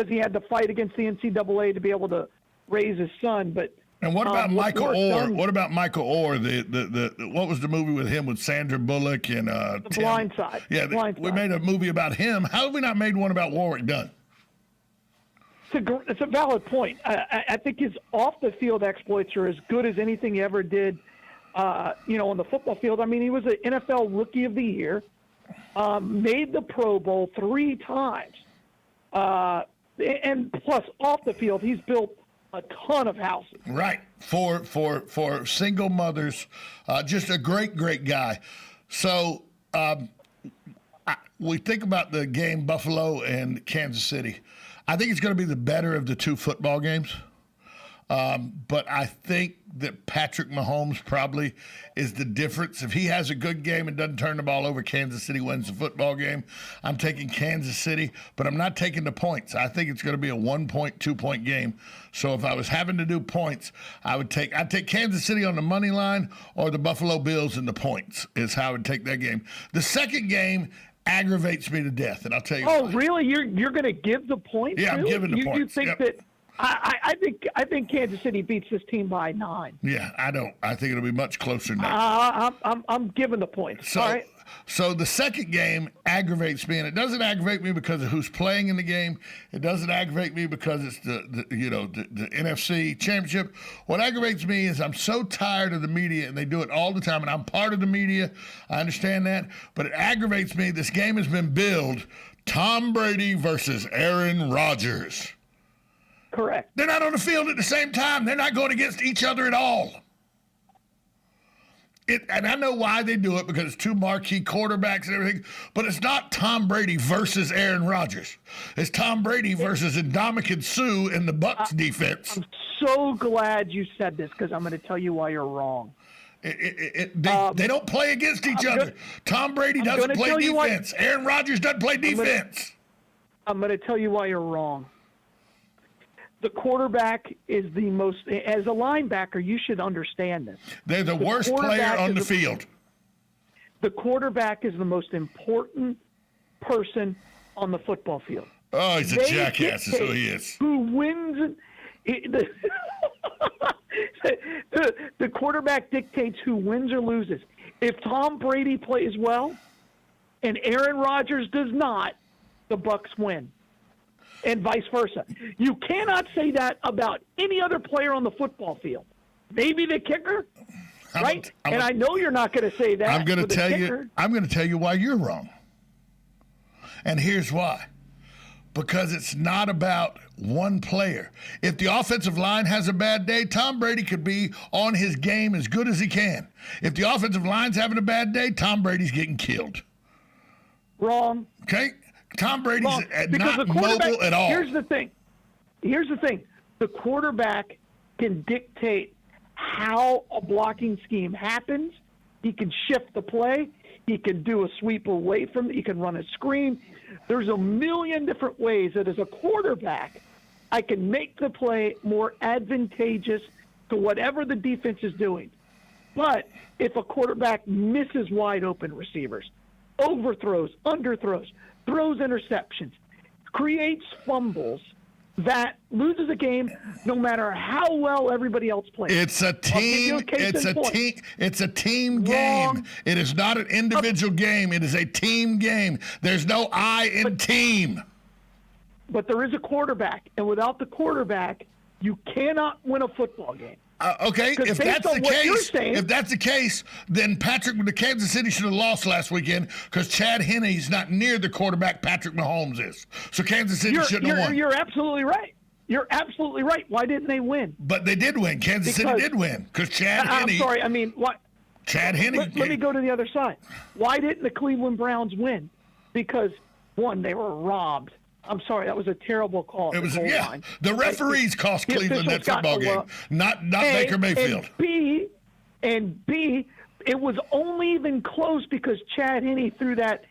he had to fight against the NCAA to be able to raise his son, And what about Michael Orr? What about Michael Orr? The what was the movie with him with Sandra Bullock and The Blind Side. Yeah, we made a movie about him. How have we not made one about Warwick Dunn? It's a valid point. I think his off-the-field exploits are as good as anything he ever did, on the football field. I mean, he was an NFL Rookie of the Year, made the Pro Bowl 3 times. And plus, off the field, he's built a ton of houses. Right. For single mothers, just a great guy. So we think about the game Buffalo and Kansas City. I think it's going to be the better of the 2 football games. But I think that Patrick Mahomes probably is the difference. If he has a good game and doesn't turn the ball over, Kansas City wins the football game. I'm taking Kansas City, but I'm not taking the points. I think it's going to be a 1-point, 2-point game. So if I was having to do points, I'd take Kansas City on the money line or the Buffalo Bills in the points is how I would take that game. The second game aggravates me to death, and I'll tell you. Oh, really? You're going to give the points? Yeah, I'm giving the points. You think that? I think Kansas City beats this team by 9. Yeah, I don't. I think it'll be much closer than that. I'm giving the points. So, all right. So the second game aggravates me, and it doesn't aggravate me because of who's playing in the game. It doesn't aggravate me because it's the NFC Championship. What aggravates me is I'm so tired of the media, and they do it all the time, and I'm part of the media. I understand that, but it aggravates me. This game has been billed Tom Brady versus Aaron Rodgers. Correct. They're not on the field at the same time. They're not going against each other at all. And I know why they do it, because it's two marquee quarterbacks and everything, but it's not Tom Brady versus Aaron Rodgers. It's Tom Brady versus Ndamukong Suh in the Bucs defense. I'm so glad you said this, because I'm going to tell you why you're wrong. They don't play against each other. Tom Brady doesn't play defense. Aaron Rodgers doesn't play defense. I'm going to tell you why you're wrong. The quarterback is the most, as a linebacker, you should understand this. They're the worst player on the field. The quarterback is the most important person on the football field. Oh, he's a jackass, is who he is. Who wins? The quarterback dictates who wins or loses. If Tom Brady plays well and Aaron Rodgers does not, the Bucs win. And vice versa. You cannot say that about any other player on the football field. Maybe the kicker, right? And I know you're not going to say that. I'm going to tell you why you're wrong. And here's why. Because it's not about one player. If the offensive line has a bad day, Tom Brady could be on his game as good as he can. If the offensive line's having a bad day, Tom Brady's getting killed. Wrong. Okay? Tom Brady's not mobile at all. Here's the thing. The quarterback can dictate how a blocking scheme happens. He can shift the play. He can do a sweep away from it. He can run a screen. There's a million different ways that as a quarterback, I can make the play more advantageous to whatever the defense is doing. But if a quarterback misses wide open receivers, overthrows, underthrows, throws interceptions, creates fumbles, that loses a game no matter how well everybody else plays. It's a team. It's a team game. It is not an individual game. It is a team game. There's no I in team. But there is a quarterback, and without the quarterback, you cannot win a football game. Okay, if that's the case, then the Kansas City should have lost last weekend, because Chad Henne's not near the quarterback Patrick Mahomes is. So Kansas City shouldn't have won. You're absolutely right. You're absolutely right. Why didn't they win? But they did win. Kansas City did win, because Chad Henne. I'm sorry. I mean, what? Chad Henne. Let me go to the other side. Why didn't the Cleveland Browns win? Because, one, they were robbed. I'm sorry, that was a terrible call. It was, the referees cost Cleveland that football game, not Baker Mayfield. And B, it was only even close because Chad Henne threw that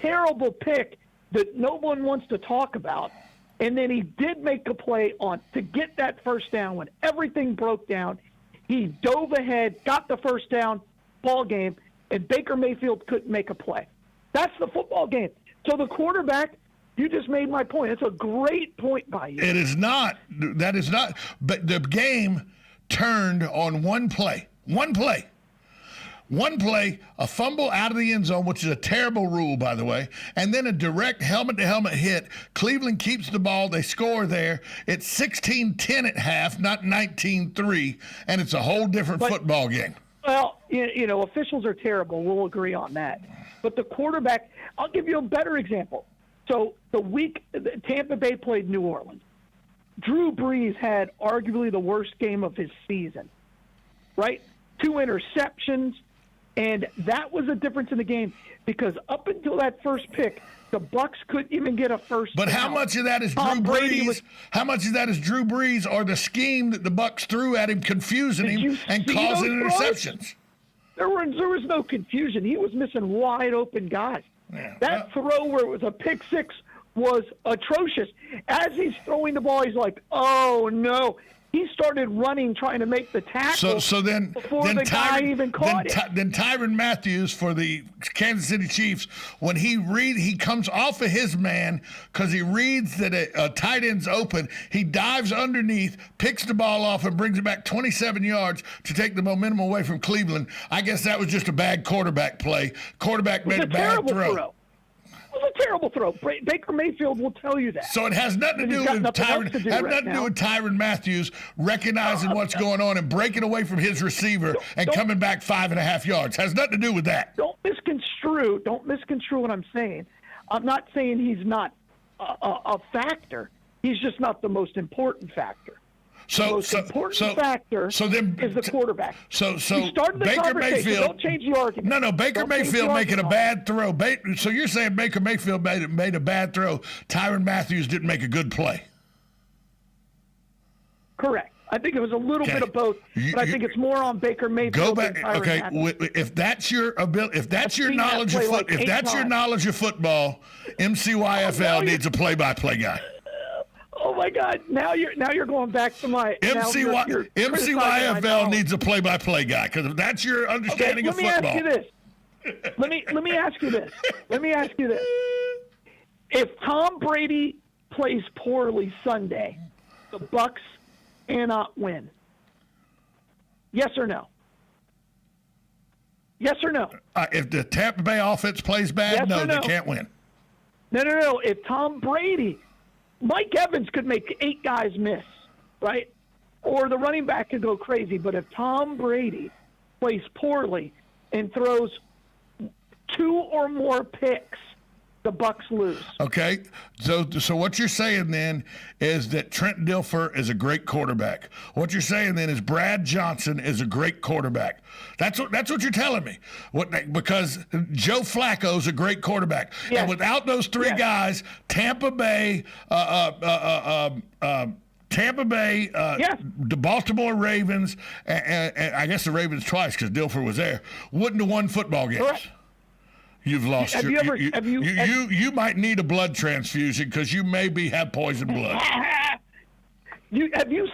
terrible pick that no one wants to talk about. And then he did make a play to get that first down when everything broke down. He dove ahead, got the first down, ball game, and Baker Mayfield couldn't make a play. That's the football game. So the quarterback, you just made my point. It's a great point by you. It is not. That is not. But the game turned on one play. One play, a fumble out of the end zone, which is a terrible rule, by the way, and then a direct helmet-to-helmet hit. Cleveland keeps the ball. They score there. It's 16-10 at half, not 19-3, and it's a whole different football game. Well, officials are terrible. We'll agree on that. But the quarterback, I'll give you a better example. So the week Tampa Bay played New Orleans, Drew Brees had arguably the worst game of his season, right? 2 interceptions, And that was a difference in the game because up until that first pick, the Bucks couldn't even get a first But down. how much of that is Drew Brees? How much of that is Drew Brees or the scheme that the Bucks threw at him, confusing him and causing interceptions? There was no confusion. He was missing wide open guys. Yeah, that throw where it was a pick six was atrocious. As he's throwing the ball, he's like, "Oh no!" He started running, trying to make the tackle. So then, before the guy even caught it. Then Tyrann Mathieu for the Kansas City Chiefs, when he comes off of his man because he reads that a tight end's open. He dives underneath, picks the ball off, and brings it back 27 yards to take the momentum away from Cleveland. I guess that was just a bad quarterback play. Quarterback made a bad throw. It was a terrible throw. Baker Mayfield will tell you that. So it has nothing to do with Tyrann Mathieu recognizing what's going on and breaking away from his receiver and coming back 5.5 yards. Has nothing to do with that. Don't misconstrue what I'm saying. I'm not saying he's not a factor. He's just not the most important factor. The most important factor is the quarterback. So you started the Baker Mayfield. Don't change the argument. No, Baker Mayfield making a bad throw. So you're saying Baker Mayfield made a bad throw. Tyrann Mathieu didn't make a good play. Correct. I think it was a little bit of both, but I think it's more on Baker Mayfield. Go back. Than Mathieu. If that's your ability, if that's your knowledge of your knowledge of football, MCYFL needs a play-by-play guy. Oh my God! Now you're going back to my MCYFL needs a play-by-play guy because if that's your understanding of football. Let me ask you this. Let me ask you this. If Tom Brady plays poorly Sunday, the Bucks cannot win. Yes or no? Yes or no? If the Tampa Bay offense plays bad, no, they can't win. No. If Tom Brady. Mike Evans could make 8 guys miss, right? Or the running back could go crazy. But if Tom Brady plays poorly and throws 2 or more picks, the Bucks lose. Okay, so what you're saying then is that Trent Dilfer is a great quarterback. What you're saying then is Brad Johnson is a great quarterback. That's what you're telling me. Because Joe Flacco's a great quarterback, and without those 3 guys, Tampa Bay. The Baltimore Ravens, and I guess the Ravens twice because Dilfer was there, wouldn't have won football games. Correct. You've lost you might need a blood transfusion because you maybe have poison blood. Have you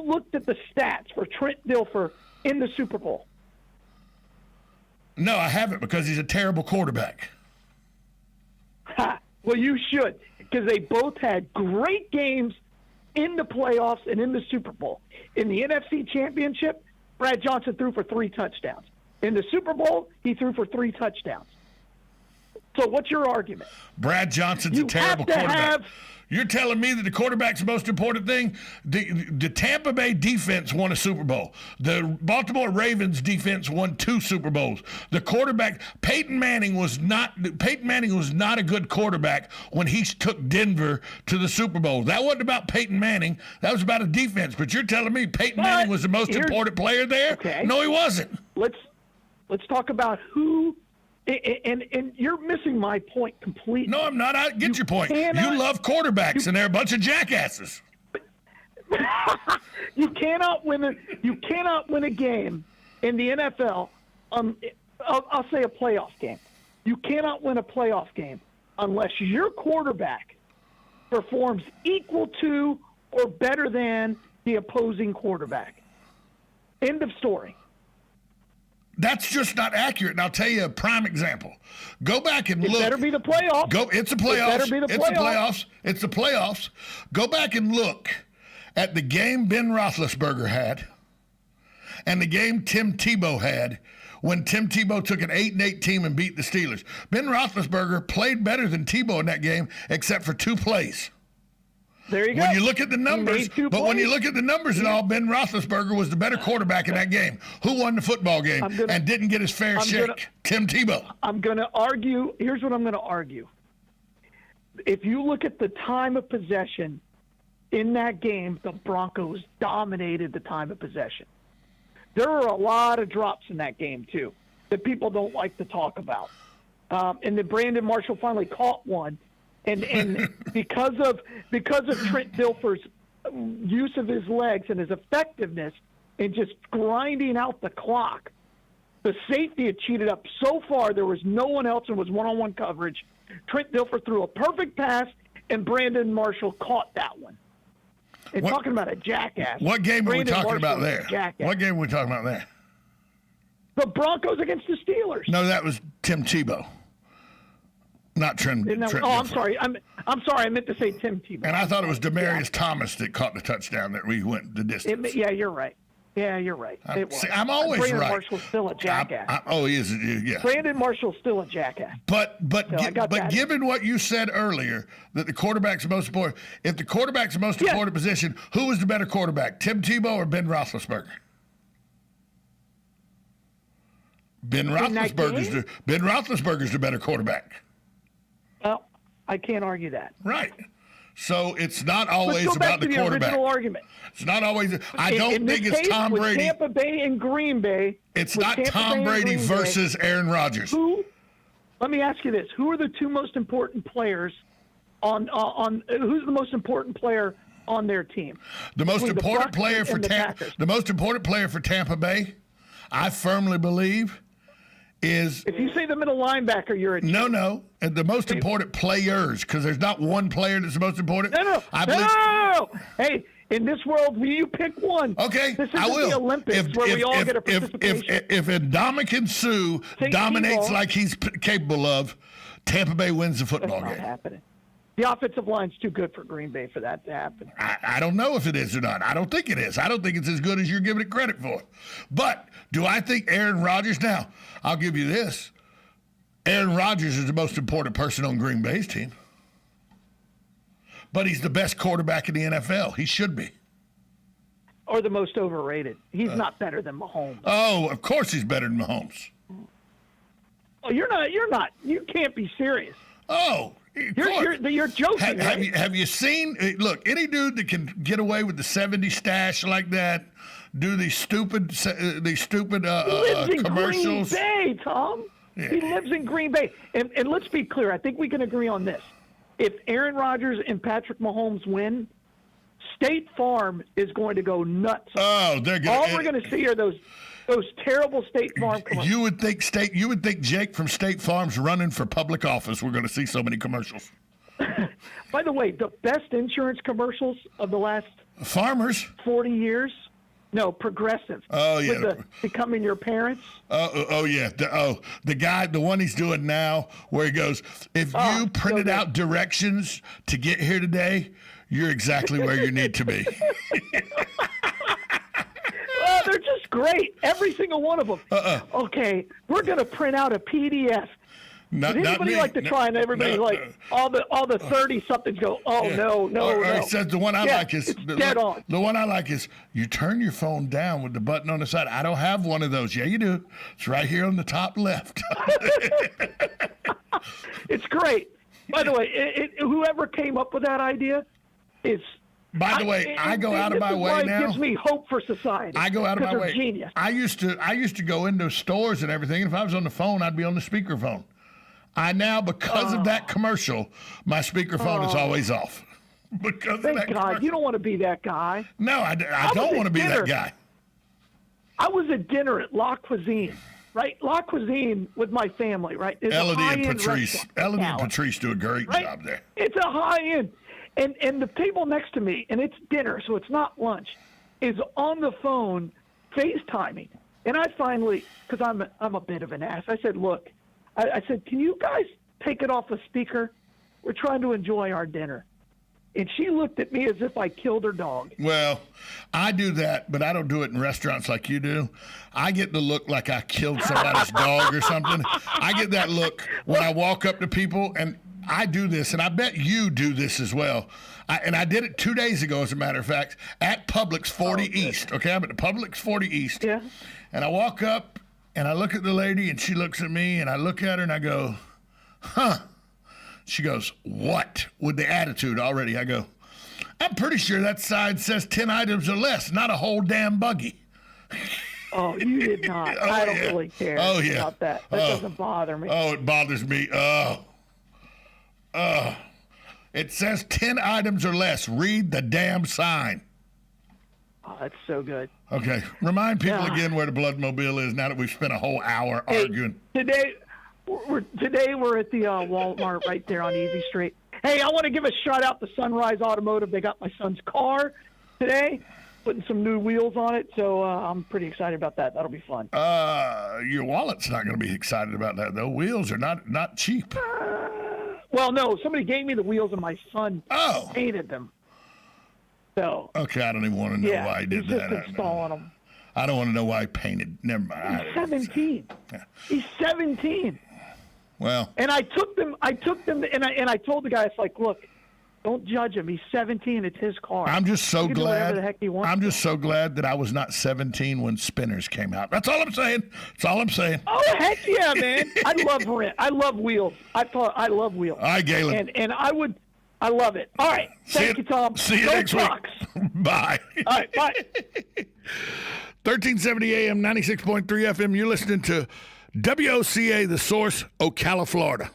looked at the stats for Trent Dilfer in the Super Bowl? No, I haven't because he's a terrible quarterback. Well, you should because they both had great games in the playoffs and in the Super Bowl. In the NFC Championship, Brad Johnson threw for 3 touchdowns. In the Super Bowl, he threw for 3 touchdowns. So what's your argument? Brad Johnson's a terrible quarterback. You're telling me that the quarterback's the most important thing? The Tampa Bay defense won a Super Bowl. The Baltimore Ravens defense won 2 Super Bowls. The quarterback, Peyton Manning was not a good quarterback when he took Denver to the Super Bowl. That wasn't about Peyton Manning. That was about a defense. But you're telling me Peyton Manning was the most important player there? Okay. No, he wasn't. Let's talk about who. And you're missing my point completely. No, I'm not. I get your point. You love quarterbacks, and they're a bunch of jackasses. You cannot win a game in the NFL. I'll say a playoff game. You cannot win a playoff game unless your quarterback performs equal to or better than the opposing quarterback. End of story. That's just not accurate. And I'll tell you a prime example. Go back and look. It better be the playoffs. It's the playoffs. It better be the playoffs. It's the playoffs. Go back and look at the game Ben Roethlisberger had and the game Tim Tebow had when Tim Tebow took an 8-8 team and beat the Steelers. Ben Roethlisberger played better than Tebow in that game except for 2 plays. There you go. When you look at the numbers, when you look at the numbers and all, Ben Roethlisberger was the better quarterback in that game. Who won the football game and didn't get his fair shake? Tim Tebow. I'm going to argue. Here's what I'm going to argue. If you look at the time of possession in that game, the Broncos dominated the time of possession. There were a lot of drops in that game, too. that people don't like to talk about. And then Brandon Marshall finally caught one. And because of Trent Dilfer's use of his legs and his effectiveness in just grinding out the clock, the safety had cheated up so far. There was no one else and was one-on-one coverage. Trent Dilfer threw a perfect pass, and Brandon Marshall caught that one. And talking about a jackass. What game are we talking about there? What game are we talking about there? The Broncos against the Steelers. No, that was Tim Tebow. Not Trent. I'm sorry. I'm sorry. I meant to say Tim Tebow. And I thought it was Demarius Thomas that caught the touchdown that we went the distance. Yeah, you're right. I'm always Brandon right. Marshall's still a jackass. He is. Yeah. Brandon Marshall's still a jackass. But given what you said earlier, that the quarterback's the most important. If the quarterback's the most important position, who was the better quarterback, Tim Tebow or Ben Roethlisberger? Ben Roethlisberger's the better quarterback. Well, I can't argue that. Right. So it's not always about the quarterback. Original argument. It's not always. I don't think it's Tom Brady. Tampa Bay and Green Bay. It's not Tom Brady versus Aaron Rodgers. Let me ask you this: who are the two most important players on who's the most important player on their team? The most important player for the most important player for Tampa Bay, I firmly believe, is. If you say the middle linebacker, you're a no. And the most important players, because there's not one player that's the most important. No. Hey, in this world, will you pick one? Okay, this isn't I will. The Olympics where we all get a participation. If Ndamukong Suh dominates like he's capable of, Tampa Bay wins the football game. That's not happening. The offensive line's too good for Green Bay for that to happen. I don't know if it is or not. I don't think it is. I don't think it's as good as you're giving it credit for. But do I think Aaron Rodgers? Now, I'll give you this. Aaron Rodgers is the most important person on Green Bay's team. But he's the best quarterback in the NFL. He should be. Or the most overrated. He's not better than Mahomes. Oh, of course he's better than Mahomes. Oh, you're not. You can't be serious. Oh, you're joking. Have you seen? Look, any dude that can get away with the 70 stash like that, do these stupid commercials. Green Bay, Tom. Yeah. He lives in Green Bay, and let's be clear. I think we can agree on this. If Aaron Rodgers and Patrick Mahomes win, State Farm is going to go nuts. Oh, they're going. All we're going to see are those terrible State Farm commercials. You would think Jake from State Farm's running for public office. We're going to see so many commercials. By the way, the best insurance commercials of the last Farmers 40 years. No, Progressive. Oh yeah, with becoming your parents. Oh yeah. The one he's doing now, where he goes, if you printed out directions to get here today, you're exactly where you need to be. Oh, they're just great. Every single one of them. Okay, we're going to print out a PDF. Does anybody like to try? And everybody all the 30-somethings go, no. It says the one I like is dead on. The one I like is you turn your phone down with the button on the side. I don't have one of those. Yeah, you do. It's right here on the top left. It's great. By the way, whoever came up with that idea is. By the way, I go out of my way now. It gives me hope for society. I go out of my way. Genius. I used to go into stores and everything, and if I was on the phone, I'd be on the speakerphone. I now, because of that commercial, my speakerphone is always off. Because Thank of that God. commercial. You don't want to be that guy. No, I don't want to be that guy. I was at dinner at La Cuisine, right? La Cuisine with my family, right? Elodie and Patrice do a great job there. It's a high-end. And the table next to me, and it's dinner, so it's not lunch, is on the phone FaceTiming. And I finally, because I'm a bit of an ass, I said, look, I said, can you guys take it off the speaker? We're trying to enjoy our dinner. And she looked at me as if I killed her dog. Well, I do that, but I don't do it in restaurants like you do. I get the look like I killed somebody's dog or something. I get that look when I walk up to people, and I do this, and I bet you do this as well. I did it 2 days ago, as a matter of fact, at Publix 40 East. Okay, I'm at the Publix 40 East. Yeah. And I walk up, and I look at the lady, and she looks at me, and I look at her, and I go, huh. She goes, what? With the attitude already. I go, I'm pretty sure that sign says 10 items or less, not a whole damn buggy. Oh, you did not. I don't really care about that. That doesn't bother me. Oh, it bothers me. It says 10 items or less. Read the damn sign. Oh, that's so good. Okay. Remind people again where the Bloodmobile is now that we've spent a whole hour arguing. Today we're at the Walmart right there on Easy Street. Hey, I want to give a shout out to Sunrise Automotive. They got my son's car today, putting some new wheels on it, so I'm pretty excited about that. That'll be fun. Your wallet's not going to be excited about that, though. Wheels are not cheap. Well, no, somebody gave me the wheels and my son painted them. So okay, I don't even want to know why he did he's that. Just installing them. I don't want to know why he painted. Never mind. He's 17. Yeah. He's 17. Well, and I took them, and I told the guy, it's like, look, don't judge him. He's 17. It's his car. I'm just so glad. Do whatever the heck he wants. I'm just so glad that I was not 17 when Spinners came out. That's all I'm saying. That's all I'm saying. Oh, heck yeah, man! I love wheels. I love wheels. All right, Galen. And I love it. All right. Thank you, Tom. See you next week. Bye. All right, bye. 1370 AM, 96.3 FM. You're listening to WOCA, The Source, Ocala, Florida.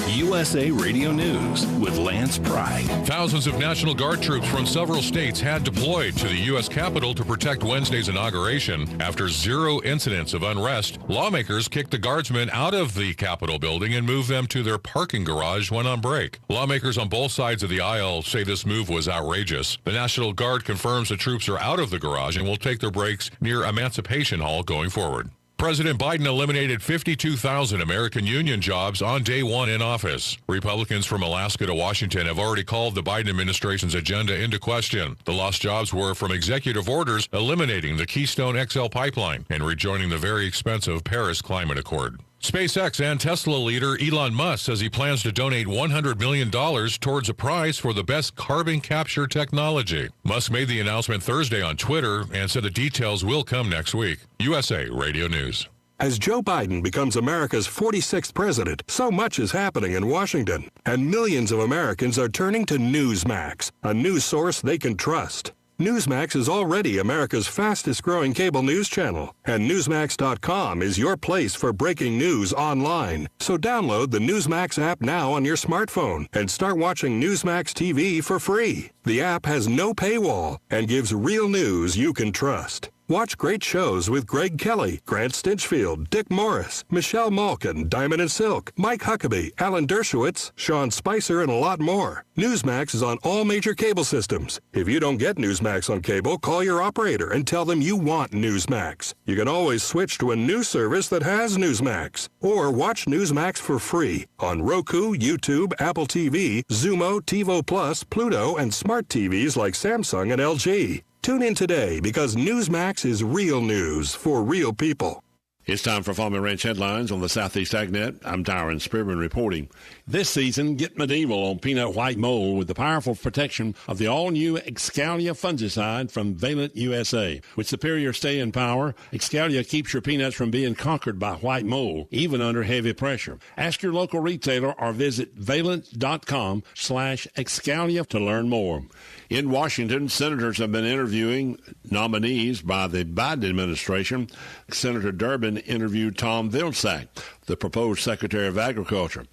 USA Radio News with Lance Pry. Thousands of National Guard troops from several states had deployed to the U.S. Capitol to protect Wednesday's inauguration. After 0 incidents of unrest, lawmakers kicked the guardsmen out of the Capitol building and moved them to their parking garage when on break. Lawmakers on both sides of the aisle say this move was outrageous. The National Guard confirms the troops are out of the garage and will take their breaks near Emancipation Hall going forward. President Biden eliminated 52,000 American union jobs on day one in office. Republicans from Alaska to Washington have already called the Biden administration's agenda into question. The lost jobs were from executive orders eliminating the Keystone XL pipeline and rejoining the very expensive Paris Climate Accord. SpaceX and Tesla leader Elon Musk says he plans to donate $100 million towards a prize for the best carbon capture technology. Musk made the announcement Thursday on Twitter and said the details will come next week. USA Radio News. As Joe Biden becomes America's 46th president, so much is happening in Washington, and millions of Americans are turning to Newsmax, a news source they can trust. Newsmax is already America's fastest-growing cable news channel, and Newsmax.com is your place for breaking news online. So download the Newsmax app now on your smartphone and start watching Newsmax TV for free. The app has no paywall and gives real news you can trust. Watch great shows with Greg Kelly, Grant Stinchfield, Dick Morris, Michelle Malkin, Diamond and Silk, Mike Huckabee, Alan Dershowitz, Sean Spicer, and a lot more. Newsmax is on all major cable systems. If you don't get Newsmax on cable, call your operator and tell them you want Newsmax. You can always switch to a new service that has Newsmax. Or watch Newsmax for free on Roku, YouTube, Apple TV, Xumo, TiVo Plus, Pluto, and smart TVs like Samsung and LG. Tune in today because Newsmax is real news for real people. It's time for Farm and Ranch Headlines on the Southeast AgNet. I'm Tyron Spearman reporting. This season, get medieval on peanut white mold with the powerful protection of the all-new Excalia fungicide from Valent USA. With superior stay-in power, Excalia keeps your peanuts from being conquered by white mold, even under heavy pressure. Ask your local retailer or visit valent.com/Excalia to learn more. In Washington, senators have been interviewing nominees by the Biden administration. Senator Durbin interviewed Tom Vilsack, the proposed Secretary of Agriculture.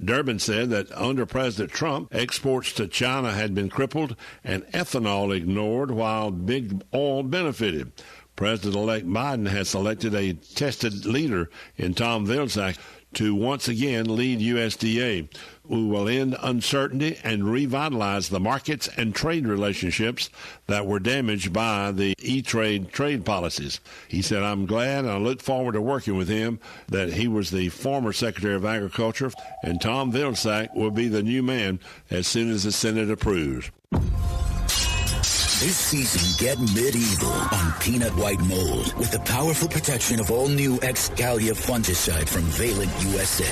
Durbin said that under President Trump, exports to China had been crippled and ethanol ignored while big oil benefited. President-elect Biden has selected a tested leader in Tom Vilsack to once again lead USDA, who will end uncertainty and revitalize the markets and trade relationships that were damaged by the E-trade trade policies. He said, I'm glad and I look forward to working with him, that he was the former Secretary of Agriculture, and Tom Vilsack will be the new man as soon as the Senate approves. This season, get medieval on peanut white mold with the powerful protection of all-new Excalia fungicide from Valent USA.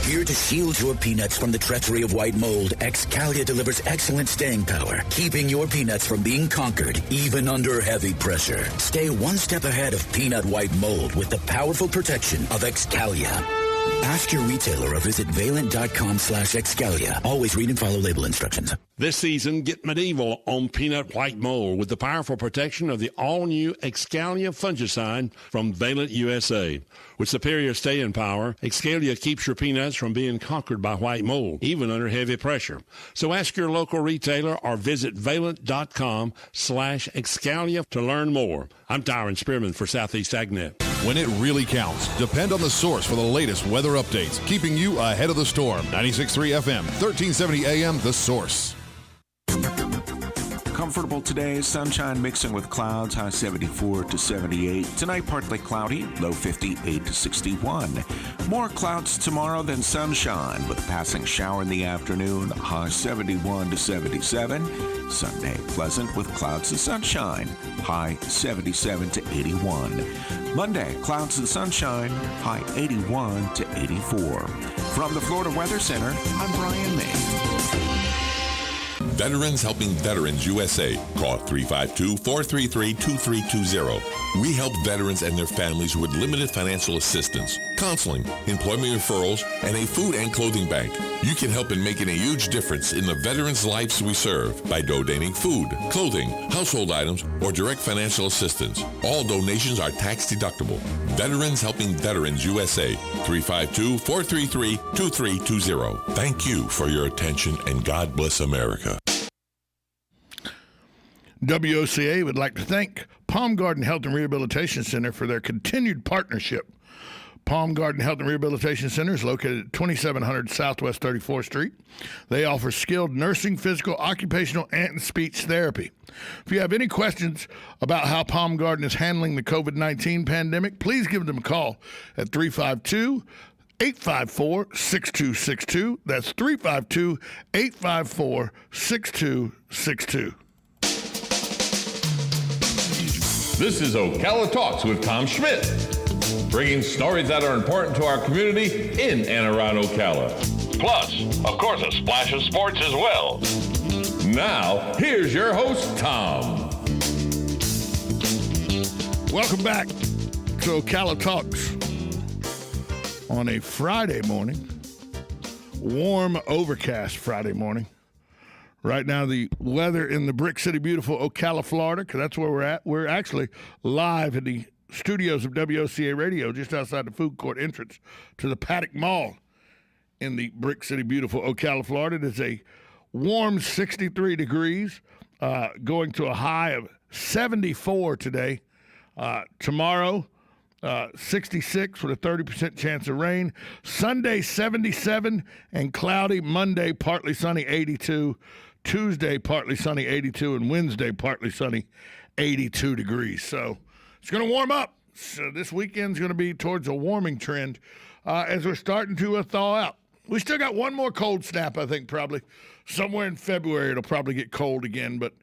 Here to shield your peanuts from the treachery of white mold, Excalia delivers excellent staying power, keeping your peanuts from being conquered, even under heavy pressure. Stay one step ahead of peanut white mold with the powerful protection of Excalia. Ask your retailer or visit valent.com/Excalia. Always read and follow label instructions. This season, get medieval on peanut white mold with the powerful protection of the all-new Excalia fungicide from Valent USA. With superior staying power, Excalia keeps your peanuts from being conquered by white mold, even under heavy pressure. So ask your local retailer or visit valent.com/Excalia to learn more. I'm Tyron Spearman for Southeast AgNet. When it really counts, depend on the source for the latest weather updates, keeping you ahead of the storm. 96.3 FM, 1370 AM, The Source. Comfortable today, sunshine mixing with clouds, high 74 to 78. Tonight, partly cloudy, low 58 to 61. More clouds tomorrow than sunshine, with a passing shower in the afternoon, high 71 to 77. Sunday, pleasant with clouds and sunshine, high 77 to 81. Monday, clouds and sunshine, high 81 to 84. From the Florida Weather Center, I'm Brian May. Veterans Helping Veterans USA. Call 352-433-2320. We help veterans and their families with limited financial assistance, counseling, employment referrals, and a food and clothing bank. You can help in making a huge difference in the veterans' lives we serve by donating food, clothing, household items, or direct financial assistance. All donations are tax deductible. Veterans Helping Veterans USA. 352-433-2320. Thank you for your attention, and God bless America. WOCA would like to thank Palm Garden Health and Rehabilitation Center for their continued partnership. Palm Garden Health and Rehabilitation Center is located at 2700 Southwest 34th Street. They offer skilled nursing, physical, occupational, and speech therapy. If you have any questions about how Palm Garden is handling the COVID-19 pandemic, please give them a call at 352-854-6262. That's 352-854-6262. This is Ocala Talks with Tom Schmidt, bringing stories that are important to our community in Anne Arundel, Ocala. Plus, of course, a splash of sports as well. Now, here's your host, Tom. Welcome back to Ocala Talks on a Friday morning, warm, overcast Friday morning. Right now, the weather in the Brick City, beautiful Ocala, Florida, because that's where we're at. We're actually live in the studios of WOCA Radio, just outside the food court entrance to the Paddock Mall in the Brick City, beautiful Ocala, Florida. It is a warm 63 degrees, going to a high of 74 today. Tomorrow, 66 with a 30% chance of rain. Sunday, 77 and cloudy. Monday, partly sunny, 82. Tuesday, partly sunny, 82. And Wednesday, partly sunny, 82 degrees. So it's going to warm up. So this weekend's going to be towards a warming trend as we're starting to thaw out. We still got one more cold snap, I think, probably. Somewhere in February, it'll probably get cold again. But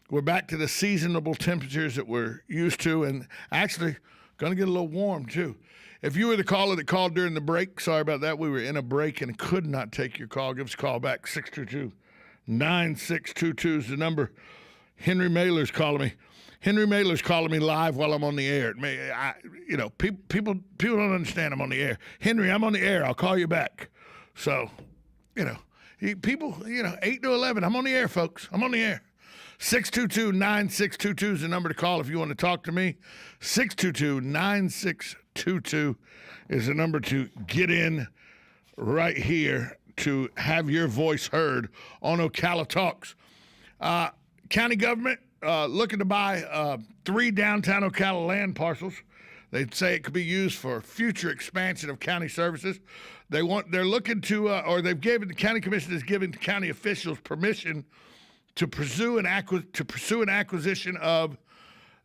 we're back to the seasonable temperatures that we're used to, and actually going to get a little warm, too. If you were the caller that called during the break, sorry about that. We were in a break and could not take your call. Give us a call back. 622-9622 is the number. Henry Mailer's calling me. Henry Mailer's calling me live while I'm on the air. People don't understand I'm on the air. Henry, I'm on the air. I'll call you back. So, people, 8 to 11. I'm on the air, folks. I'm on the air. 622-9622 is the number to call if you want to talk to me. 622-9622 is the number to get in right here to have your voice heard on Ocala Talks. County government looking to buy 3 downtown Ocala land parcels. They say it could be used for future expansion of county services. They're looking to, the county commission has given county officials permission to pursue an acquisition of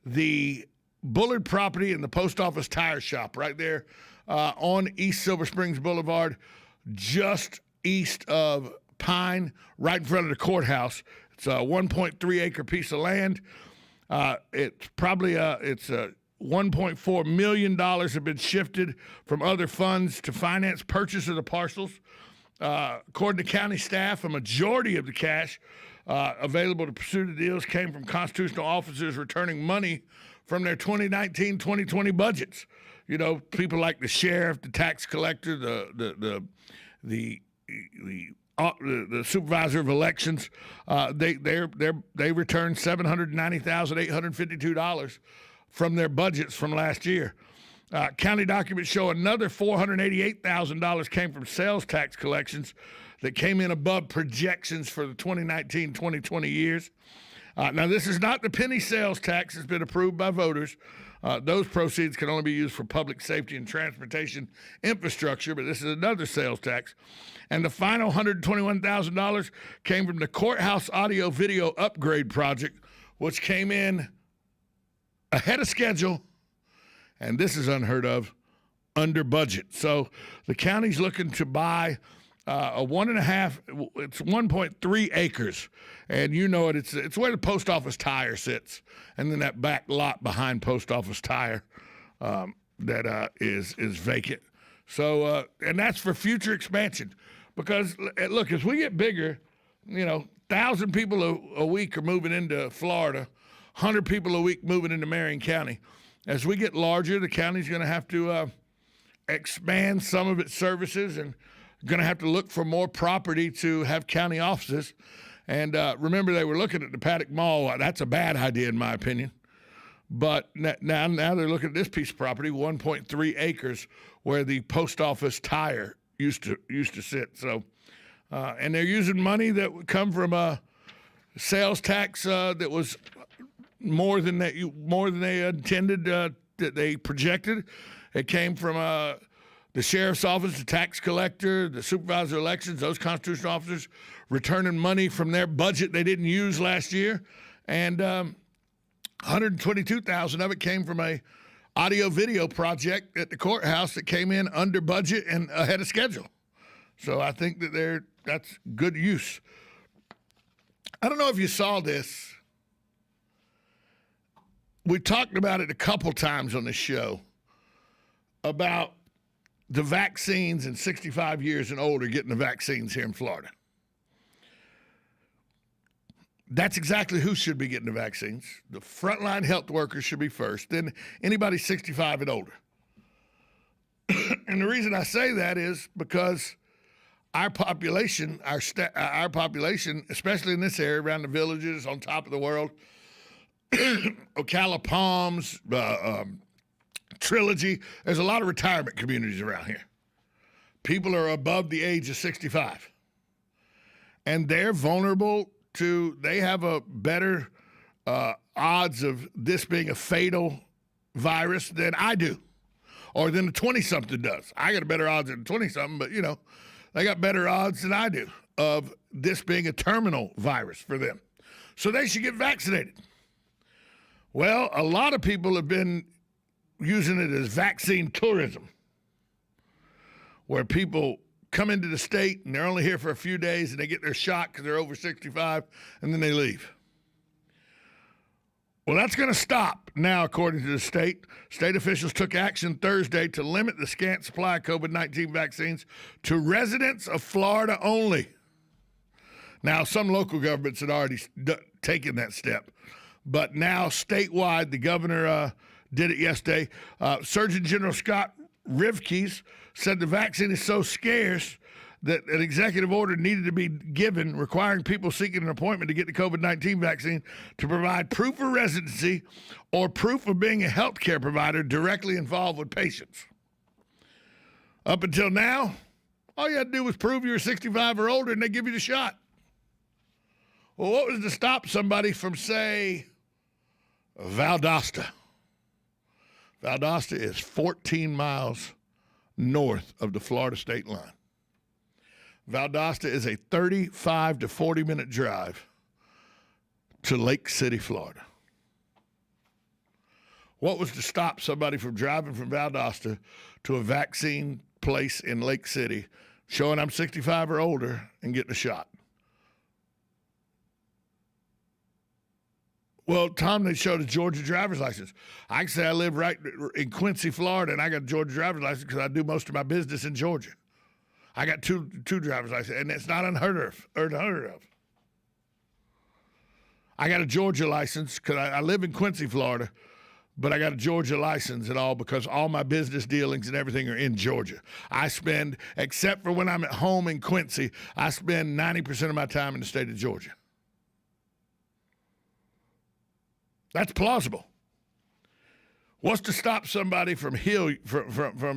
the Bullard property and the post office tire shop right there on East Silver Springs Boulevard, just east of Pine, right in front of the courthouse. It's a 1.3 acre piece of land. It's probably $1.4 million have been shifted from other funds to finance purchase of the parcels. According to county staff, a majority of the cash available to pursue the deals came from constitutional officers returning money from their 2019-2020 budgets. people like the sheriff, the tax collector, the supervisor of elections, they returned $790,852 from their budgets from last year. County documents show another $488,000 came from sales tax collections that came in above projections for the 2019-2020 years. Now, this is not the penny sales tax that's been approved by voters. Those proceeds can only be used for public safety and transportation infrastructure, but this is another sales tax. And the final $121,000 came from the courthouse audio video upgrade project, which came in ahead of schedule, and this is unheard of, under budget. So the county's looking to buy it's 1.3 acres, and it's where the post office tire sits, and then that back lot behind post office tire that is vacant. So and that's for future expansion, because look, as we get bigger, 1,000 people a week are moving into Florida, 100 people a week moving into Marion County. As we get larger, the county's going to have to expand some of its services and going to have to look for more property to have county offices. And remember, they were looking at the Paddock Mall. That's a bad idea, in my opinion. But now they're looking at this piece of property, 1.3 acres, where the post office tire used to sit. So, and they're using money that would come from a sales tax that was more than they intended, that they projected. It came from the sheriff's office, the tax collector, the supervisor of elections, those constitutional officers returning money from their budget they didn't use last year. And $122,000 of it came from a audio video project at the courthouse that came in under budget and ahead of schedule. So I think that that's good use. I don't know if you saw this. We talked about it a couple times on this show about the vaccines and 65 years and older getting the vaccines here in Florida. That's exactly who should be getting the vaccines. The frontline health workers should be first, then anybody 65 and older. And the reason I say that is because our population, especially in this area, around the villages, on top of the world, Ocala, Palms, Trilogy, there's a lot of retirement communities around here. People are above the age of 65. And they're vulnerable to, they have a better odds of this being a fatal virus than I do, or than a 20-something does. I got a better odds than a 20-something, but, they got better odds than I do of this being a terminal virus for them. So they should get vaccinated. Well, a lot of people have been using it as vaccine tourism, where people come into the state and they're only here for a few days and they get their shot because they're over 65 and then they leave. Well, that's going to stop now, according to the state. State officials took action Thursday to limit the scant supply of COVID-19 vaccines to residents of Florida only. Now, some local governments had already taken that step, but now statewide, the governor did it yesterday. Surgeon General Scott Rivkees said the vaccine is so scarce that an executive order needed to be given requiring people seeking an appointment to get the COVID-19 vaccine to provide proof of residency or proof of being a healthcare provider directly involved with patients. Up until now, all you had to do was prove you were 65 or older and they give you the shot. Well, what was to stop somebody from, say, Valdosta? Valdosta is 14 miles north of the Florida state line. Valdosta is a 35 to 40-minute drive to Lake City, Florida. What was to stop somebody from driving from Valdosta to a vaccine place in Lake City, showing I'm 65 or older, and getting a shot? Well, Tom, they showed a Georgia driver's license. I can say I live right in Quincy, Florida, and I got a Georgia driver's license because I do most of my business in Georgia. I got two driver's licenses, and it's not unheard of. I got a Georgia license because I live in Quincy, Florida, but I got a Georgia license and all because all my business dealings and everything are in Georgia. I spend, except for when I'm at home in Quincy, I spend 90% of my time in the state of Georgia. That's plausible. What's to stop somebody from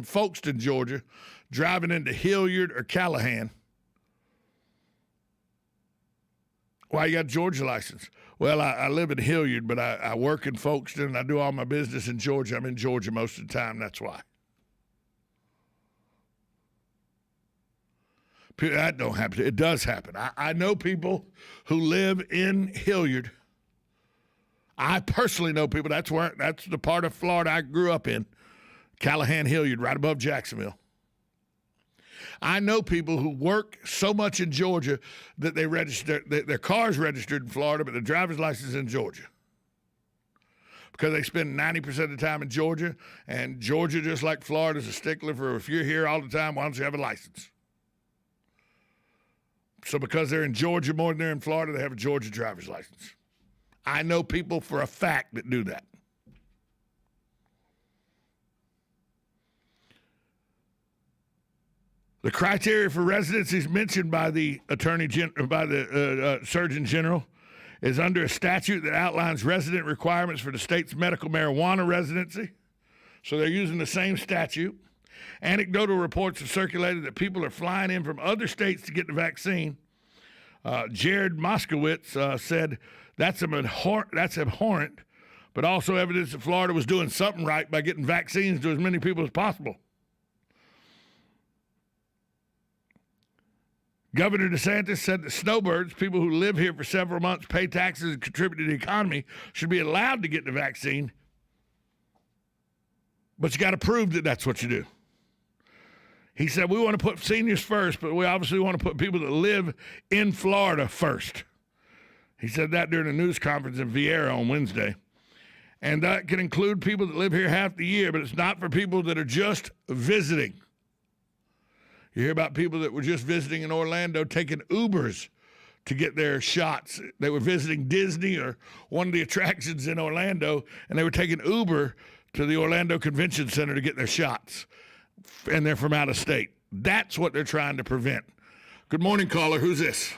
Folkestone, Georgia, driving into Hilliard or Callahan? Why you got a Georgia license? Well, I live in Hilliard, but I work in Folkestone, and I do all my business in Georgia. I'm in Georgia most of the time. That's why. That don't happen. It does happen. I know people who live in Hilliard. I personally know people. That's the part of Florida I grew up in, Callahan, Hilliard, right above Jacksonville. I know people who work so much in Georgia that they register their car's registered in Florida, but their driver's license is in Georgia because they spend 90% of the time in Georgia, and Georgia, just like Florida, is a stickler for if you're here all the time, why don't you have a license? So because they're in Georgia more than they're in Florida, they have a Georgia driver's license. I know people for a fact that do that. The criteria for residencies mentioned by the Surgeon General is under a statute that outlines resident requirements for the state's medical marijuana residency. So they're using the same statute. Anecdotal reports have circulated that people are flying in from other states to get the vaccine. Jared Moskowitz said that's abhorrent, but also evidence that Florida was doing something right by getting vaccines to as many people as possible. Governor DeSantis said that snowbirds, people who live here for several months, pay taxes, and contribute to the economy, should be allowed to get the vaccine. But you got to prove that that's what you do. He said, we want to put seniors first, but we obviously want to put people that live in Florida first. He said that during a news conference in Vieira on Wednesday. And that can include people that live here half the year, but it's not for people that are just visiting. You hear about people that were just visiting in Orlando taking Ubers to get their shots. They were visiting Disney or one of the attractions in Orlando, and they were taking Uber to the Orlando Convention Center to get their shots, and they're from out of state. That's what they're trying to prevent. Good morning, caller. Who's this?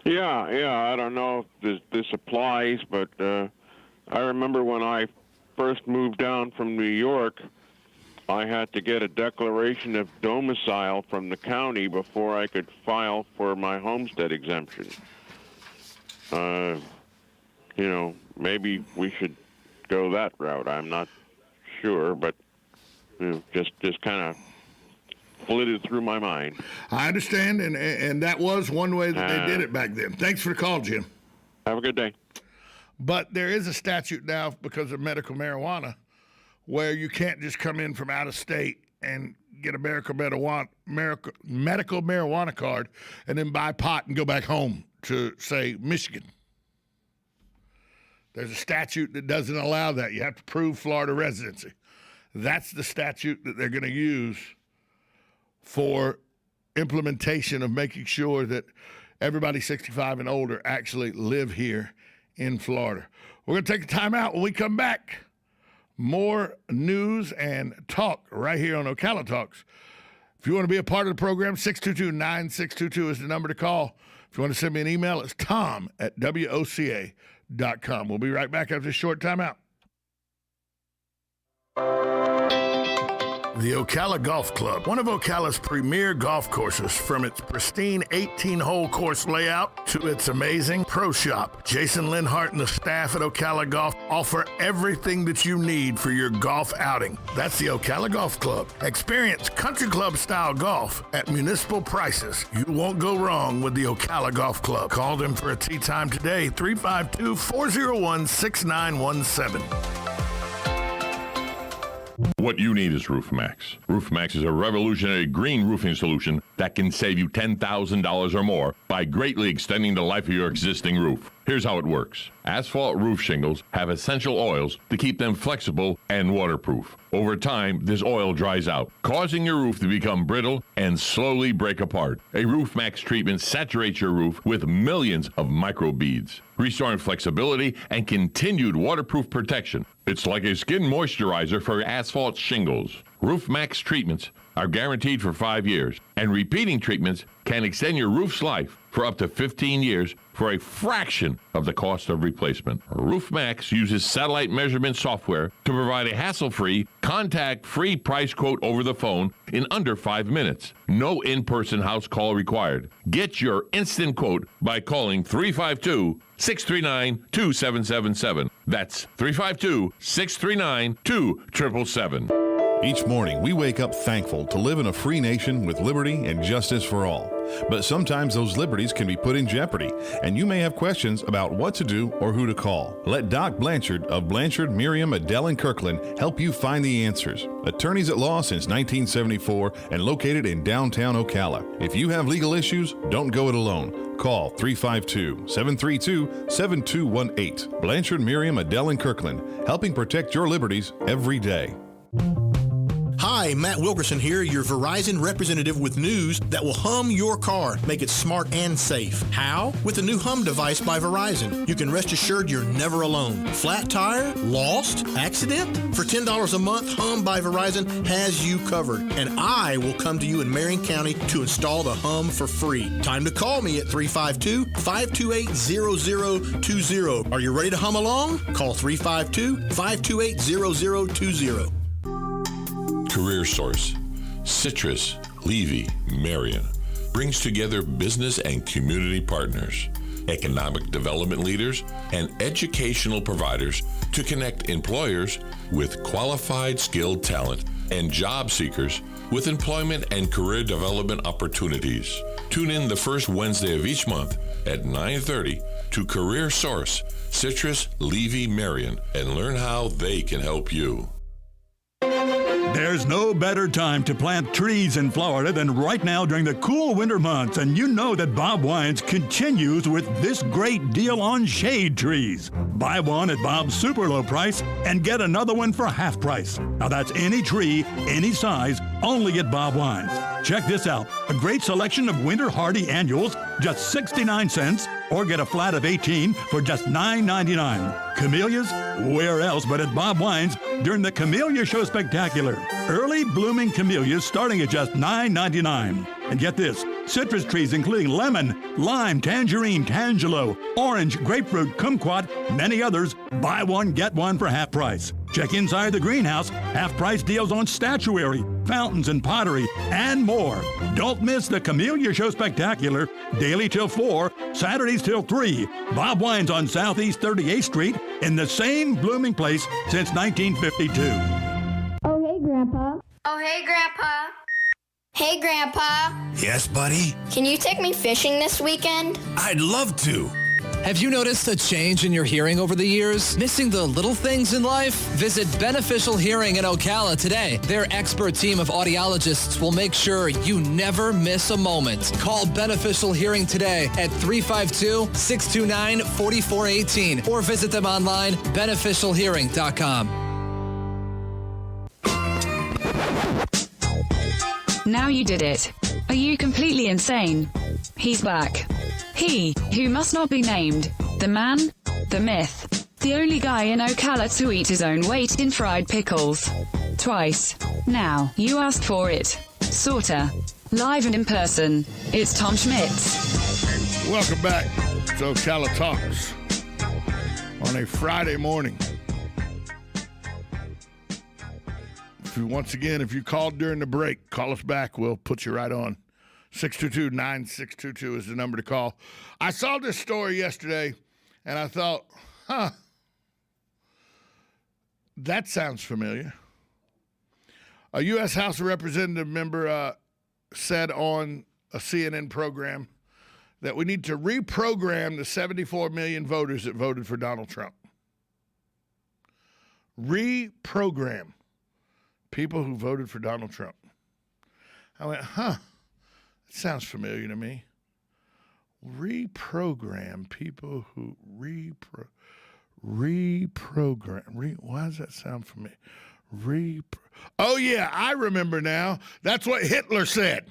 Yeah, I don't know if this applies, but I remember when I first moved down from New York, I had to get a declaration of domicile from the county before I could file for my homestead exemption. Maybe we should go that route. I'm not sure, but just kind of flitted through my mind. I understand, and that was one way that they did it back then. Thanks for the call, Jim. Have a good day. But there is a statute now because of medical marijuana where you can't just come in from out of state and get a medical marijuana card and then buy pot and go back home to, say, Michigan. There's a statute that doesn't allow that. You have to prove Florida residency. That's the statute that they're going to use for implementation of making sure that everybody 65 and older actually live here in Florida. We're going to take a time out. When we come back, more news and talk right here on Ocala Talks. If you want to be a part of the program, 622-9622 is the number to call. If you want to send me an email, it's tom@WOCA.com. We'll be right back after this short timeout. The Ocala Golf Club, one of Ocala's premier golf courses, from its pristine 18-hole course layout to its amazing pro shop. Jason Linhart and the staff at Ocala Golf offer everything that you need for your golf outing. That's the Ocala Golf Club. Experience country club style golf at municipal prices. You won't go wrong with the Ocala Golf Club. Call them for a tee time today, 352-401-6917. What you need is RoofMax. RoofMax is a revolutionary green roofing solution that can save you $10,000 or more by greatly extending the life of your existing roof. Here's how it works. Asphalt roof shingles have essential oils to keep them flexible and waterproof. Over time, this oil dries out, causing your roof to become brittle and slowly break apart. A RoofMax treatment saturates your roof with millions of microbeads, restoring flexibility and continued waterproof protection. It's like a skin moisturizer for asphalt shingles. Roof Max treatments are guaranteed for 5 years, and repeating treatments can extend your roof's life for up to 15 years for a fraction of the cost of replacement. Roof Max uses satellite measurement software to provide a hassle-free, contact-free price quote over the phone in under 5 minutes. No in-person house call required. Get your instant quote by calling 352-639-2777. That's 352-639-2777. Each morning, we wake up thankful to live in a free nation with liberty and justice for all. But sometimes those liberties can be put in jeopardy, and you may have questions about what to do or who to call. Let Doc Blanchard of Blanchard, Miriam, Adele, and Kirkland help you find the answers. Attorneys at law since 1974 and located in downtown Ocala. If you have legal issues, don't go it alone. Call 352-732-7218. Blanchard, Miriam, Adele, and Kirkland, helping protect your liberties every day. Hi, Matt Wilkerson here, your Verizon representative with news that will hum your car, make it smart and safe. How? With the new Hum device by Verizon. You can rest assured you're never alone. Flat tire? Lost? Accident? For $10 a month, Hum by Verizon has you covered. And I will come to you in Marion County to install the Hum for free. Time to call me at 352-528-0020. Are you ready to hum along? Call 352-528-0020. Career Source, Citrus, Levy, Marion brings together business and community partners, economic development leaders, and educational providers to connect employers with qualified, skilled talent and job seekers with employment and career development opportunities. Tune in the first Wednesday of each month at 9:30 to Career Source, Citrus, Levy, Marion, and learn how they can help you. There's no better time to plant trees in Florida than right now during the cool winter months, and you know that Bob Wines continues with this great deal on shade trees. Buy one at Bob's super low price and get another one for half price. Now that's any tree, any size, only at Bob Wines. Check this out. A great selection of winter hardy annuals, just 69 cents, or get a flat of 18 for just $9.99. Camellias? Where else but at Bob Wines during the Camellia Show Spectacular. Early blooming camellias starting at just $9.99. And get this, citrus trees including lemon, lime, tangerine, tangelo, orange, grapefruit, kumquat, many others. Buy one, get one for half price. Check inside the greenhouse, half price deals on statuary, fountains and pottery, and more. Don't miss the Camellia Show Spectacular, daily till 4, Saturdays till 3. Bob Wines on Southeast 38th Street in the same blooming place since 1952. Oh, hey, Grandpa. Oh, hey, Grandpa. Hey, Grandpa. Yes, buddy? Can you take me fishing this weekend? I'd love to. Have you noticed a change in your hearing over the years? Missing the little things in life? Visit Beneficial Hearing in Ocala today. Their expert team of audiologists will make sure you never miss a moment. Call Beneficial Hearing today at 352-629-4418 or visit them online, beneficialhearing.com. Now you did it. Are you completely insane? He's back. He, who must not be named. The man, the myth. The only guy in Ocala to eat his own weight in fried pickles. Twice. Now, you asked for it. Sorta. Live and in person. It's Tom Schmitz. Welcome back to Ocala Talks on a Friday morning. If you called during the break, call us back. We'll put you right on. 622-9622 is the number to call. I saw this story yesterday, and I thought, that sounds familiar. A U.S. House of Representative member said on a CNN program that we need to reprogram the 74 million voters that voted for Donald Trump. Reprogram people who voted for Donald Trump. I went, that sounds familiar to me. Reprogram people who reprogram. Why does that sound familiar? Oh, yeah, I remember now. That's what Hitler said.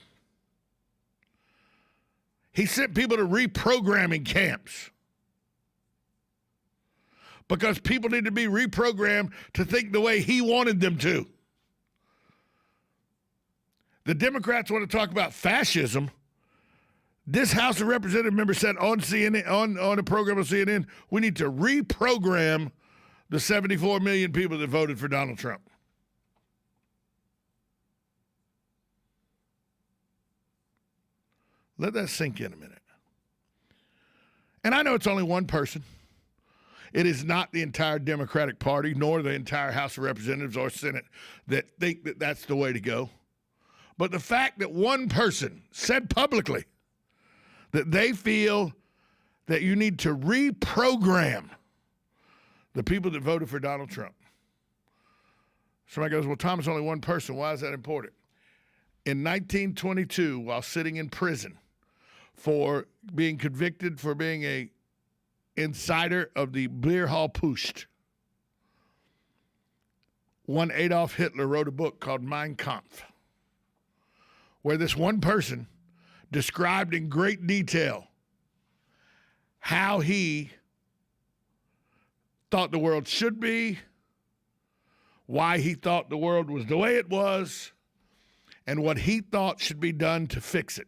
He sent people to reprogramming camps. because people need to be reprogrammed to think the way he wanted them to. The Democrats want to talk about fascism. This House of Representative member said on CNN, on a program on CNN, we need to reprogram the 74 million people that voted for Donald Trump. Let that sink in a minute. And I know it's only one person. It is not the entire Democratic Party, nor the entire House of Representatives or Senate that think that that's the way to go. But the fact that one person said publicly that they feel that you need to reprogram the people that voted for Donald Trump. Somebody goes, well, Tom, it's only one person. Why is that important? In 1922, while sitting in prison for being convicted for being a insider of the Beer Hall Putsch, one Adolf Hitler wrote a book called Mein Kampf, where this one person described in great detail how he thought the world should be, why he thought the world was the way it was, and what he thought should be done to fix it.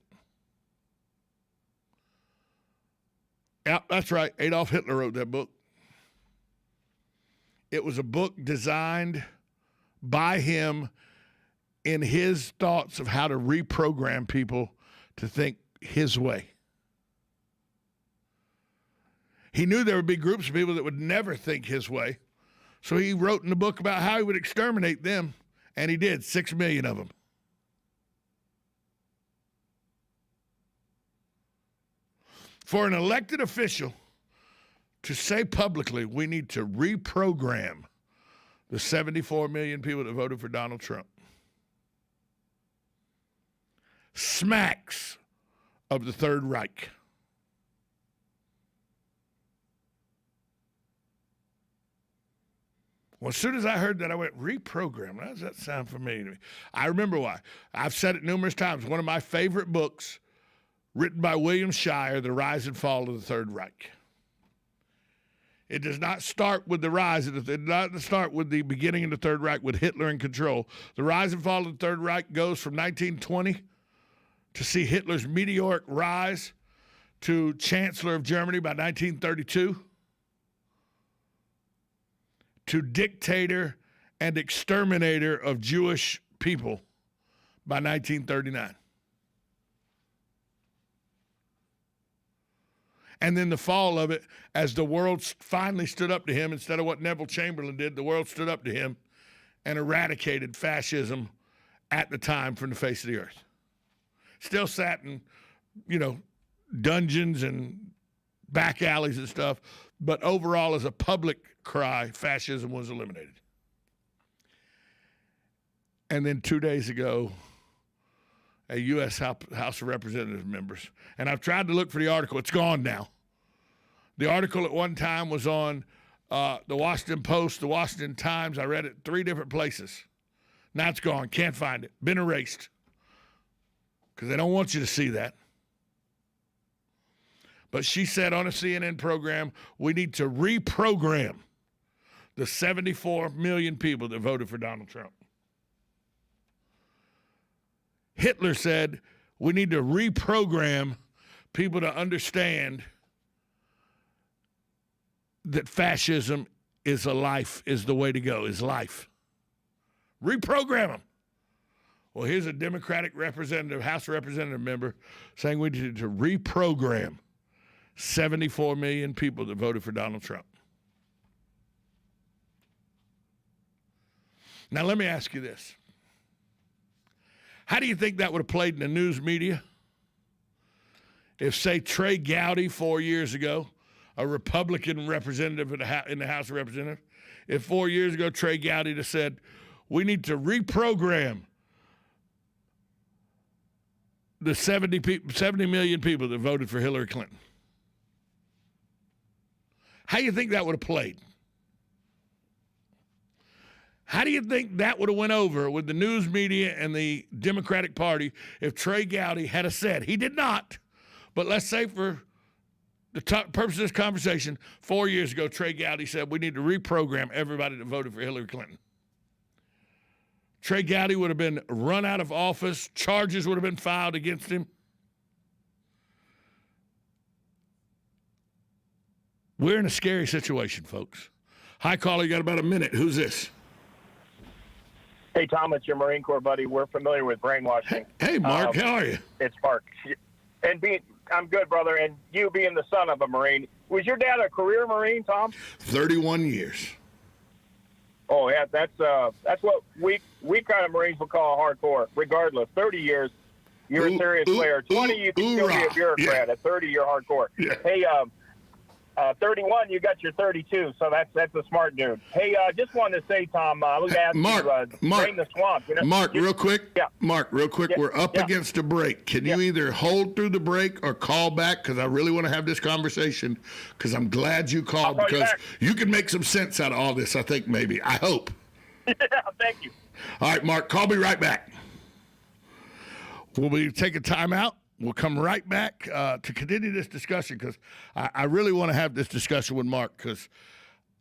Yeah, that's right. Adolf Hitler wrote that book. It was a book designed by him in his thoughts of how to reprogram people to think his way. He knew there would be groups of people that would never think his way. So he wrote in the book about how he would exterminate them, and he did, 6 million of them. For an elected official to say publicly, we need to reprogram the 74 million people that voted for Donald Trump, smacks of the Third Reich. Well, as soon as I heard that, I went, reprogram. How does that sound familiar to me? I remember why. I've said it numerous times. One of my favorite books, written by William Shirer, The Rise and Fall of the Third Reich. It does not start with the rise. It does not start with the beginning of the Third Reich with Hitler in control. The rise and fall of the Third Reich goes from 1920 to see Hitler's meteoric rise to Chancellor of Germany by 1932, to dictator and exterminator of Jewish people by 1939. And then the fall of it, as the world finally stood up to him, instead of what Neville Chamberlain did, the world stood up to him and eradicated fascism at the time from the face of the earth. Still sat in, dungeons and back alleys and stuff, but overall, as a public cry, fascism was eliminated. And then 2 days ago, a U.S. House of Representatives members, and I've tried to look for the article. It's gone now. The article at one time was on the Washington Post, the Washington Times. I read it 3 different places. Now it's gone. Can't find it. Been erased. Because they don't want you to see that. But she said on a CNN program, we need to reprogram the 74 million people that voted for Donald Trump. Hitler said we need to reprogram people to understand that fascism is a life, is the way to go, is life. Reprogram them. Well, here's a Democratic representative, House Representative member, saying we need to reprogram 74 million people that voted for Donald Trump. Now, let me ask you this. How do you think that would have played in the news media if, say, Trey Gowdy 4 years ago, a Republican representative in the House of Representatives, if 4 years ago Trey Gowdy had said, we need to reprogram the 70 million people that voted for Hillary Clinton? How do you think that would have played? How do you think that would have went over with the news media and the Democratic Party if Trey Gowdy had said, he did not, but let's say for the purpose of this conversation, 4 years ago, Trey Gowdy said we need to reprogram everybody that voted for Hillary Clinton. Trey Gowdy would have been run out of office. Charges would have been filed against him. We're in a scary situation, folks. Hi, caller. You got about a minute. Who's this? Hey, Tom, it's your Marine Corps buddy. We're familiar with brainwashing. Hey, Mark. How are you? It's Mark. And I'm good, brother. And you being the son of a Marine, was your dad a career Marine, Tom? 31 years. Oh yeah, that's what we kind of Marines would call hardcore. Regardless, 30 years, you're a serious player. 20, you can still be a bureaucrat. At 30, you're hardcore. Yeah. Hey, 31, you got your 32, so that's a smart dude. Hey, just wanted to say, Tom, I was asking drain the swamp. You know? Mark, real quick. Yeah. Mark, real quick. Yeah. We're up against a break. Can you either hold through the break or call back? Because I really want to have this conversation. Because I'm glad you called because you can make some sense out of all this. I think maybe. I hope. Yeah, thank you. All right, Mark. Call me right back. We'll be taking time out. We'll come right back to continue this discussion because I really want to have this discussion with Mark because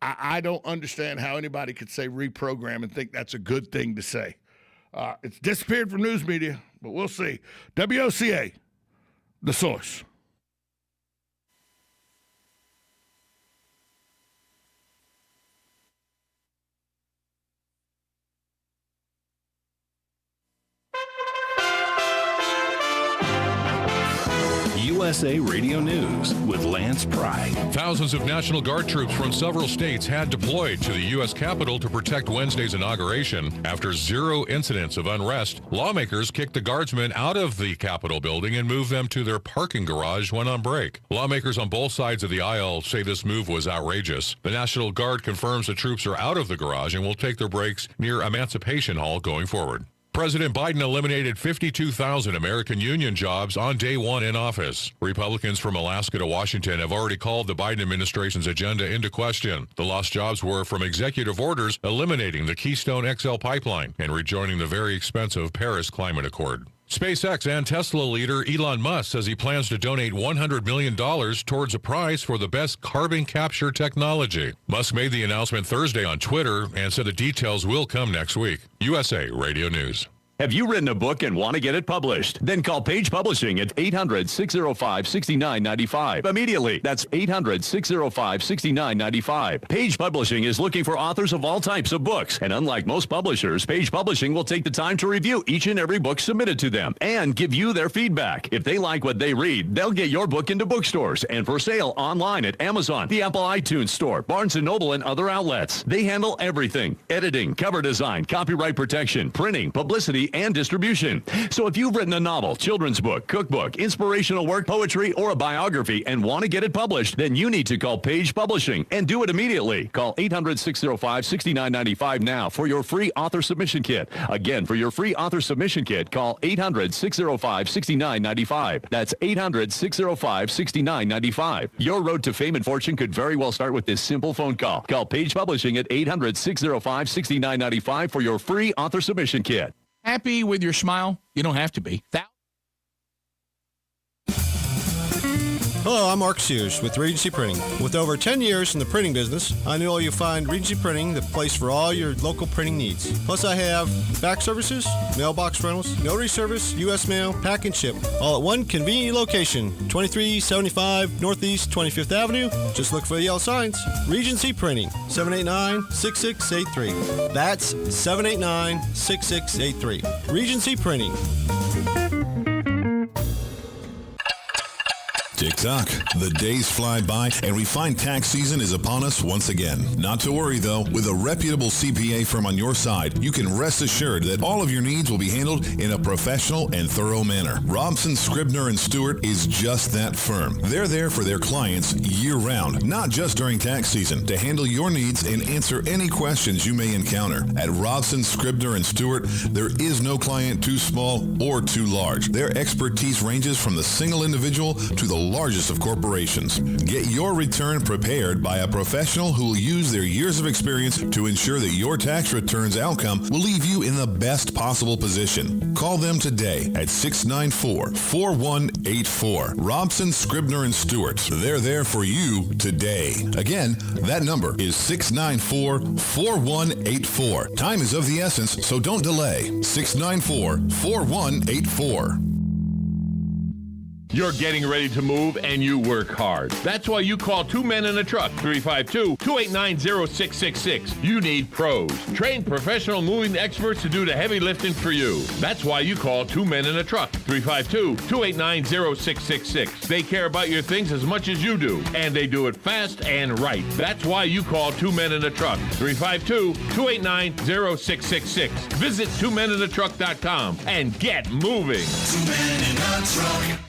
I don't understand how anybody could say reprogram and think that's a good thing to say. It's disappeared from news media, but we'll see. WOCA, the source. USA Radio News with Lance Pry. Thousands of National Guard troops from several states had deployed to the U.S. Capitol to protect Wednesday's inauguration. After 0 incidents of unrest, lawmakers kicked the guardsmen out of the Capitol building and moved them to their parking garage when on break. Lawmakers on both sides of the aisle say this move was outrageous. The National Guard confirms the troops are out of the garage and will take their breaks near Emancipation Hall going forward. President Biden eliminated 52,000 American union jobs on day one in office. Republicans from Alaska to Washington have already called the Biden administration's agenda into question. The lost jobs were from executive orders eliminating the Keystone XL pipeline and rejoining the very expensive Paris Climate Accord. SpaceX and Tesla leader Elon Musk says he plans to donate $100 million towards a prize for the best carbon capture technology. Musk made the announcement Thursday on Twitter and said the details will come next week. USA Radio News. Have you written a book and want to get it published? Then call Page Publishing at 800-605-6995 immediately. That's 800-605-6995. Page Publishing is looking for authors of all types of books. And unlike most publishers, Page Publishing will take the time to review each and every book submitted to them and give you their feedback. If they like what they read, they'll get your book into bookstores and for sale online at Amazon, the Apple iTunes Store, Barnes & Noble, and other outlets. They handle everything: editing, cover design, copyright protection, printing, publicity, and distribution. So if you've written a novel, children's book, cookbook, inspirational work, poetry, or a biography and want to get it published, then you need to call Page Publishing and do it immediately. Call 800-605-6995 now for your free author submission kit. Again, for your free author submission kit, call 800-605-6995. That's 800-605-6995. Your road to fame and fortune could very well start with this simple phone call. Call Page Publishing at 800-605-6995 for your free author submission kit. Happy with your smile? You don't have to be. Hello, I'm Mark Sears with Regency Printing. With over 10 years in the printing business, I know you'll find Regency Printing the place for all your local printing needs. Plus, I have fax services, mailbox rentals, notary service, U.S. mail, pack and ship, all at one convenient location, 2375 Northeast 25th Avenue. Just look for the yellow signs. Regency Printing, 789-6683. That's 789-6683. Regency Printing. Tick-tock. The days fly by, and we find tax season is upon us once again. Not to worry, though. With a reputable CPA firm on your side, you can rest assured that all of your needs will be handled in a professional and thorough manner. Robson, Scribner, and Stewart is just that firm. They're there for their clients year-round, not just during tax season, to handle your needs and answer any questions you may encounter. At Robson, Scribner, and Stewart, there is no client too small or too large. Their expertise ranges from the single individual to the large largest of corporations. Get your return prepared by a professional who will use their years of experience to ensure that your tax return's outcome will leave you in the best possible position. Call them today at 694-4184. Robson, Scribner, and Stewart. They're there for you today. Again, that number is 694-4184. Time is of the essence, so don't delay. 694-4184. You're getting ready to move and you work hard. That's why you call Two Men in a Truck, 352-289-0666. You need pros. Trained professional moving experts to do the heavy lifting for you. That's why you call Two Men in a Truck, 352-289-0666. They care about your things as much as you do, and they do it fast and right. That's why you call Two Men in a Truck, 352-289-0666. Visit twomeninatruck.com and get moving. 2 Men in a Truck.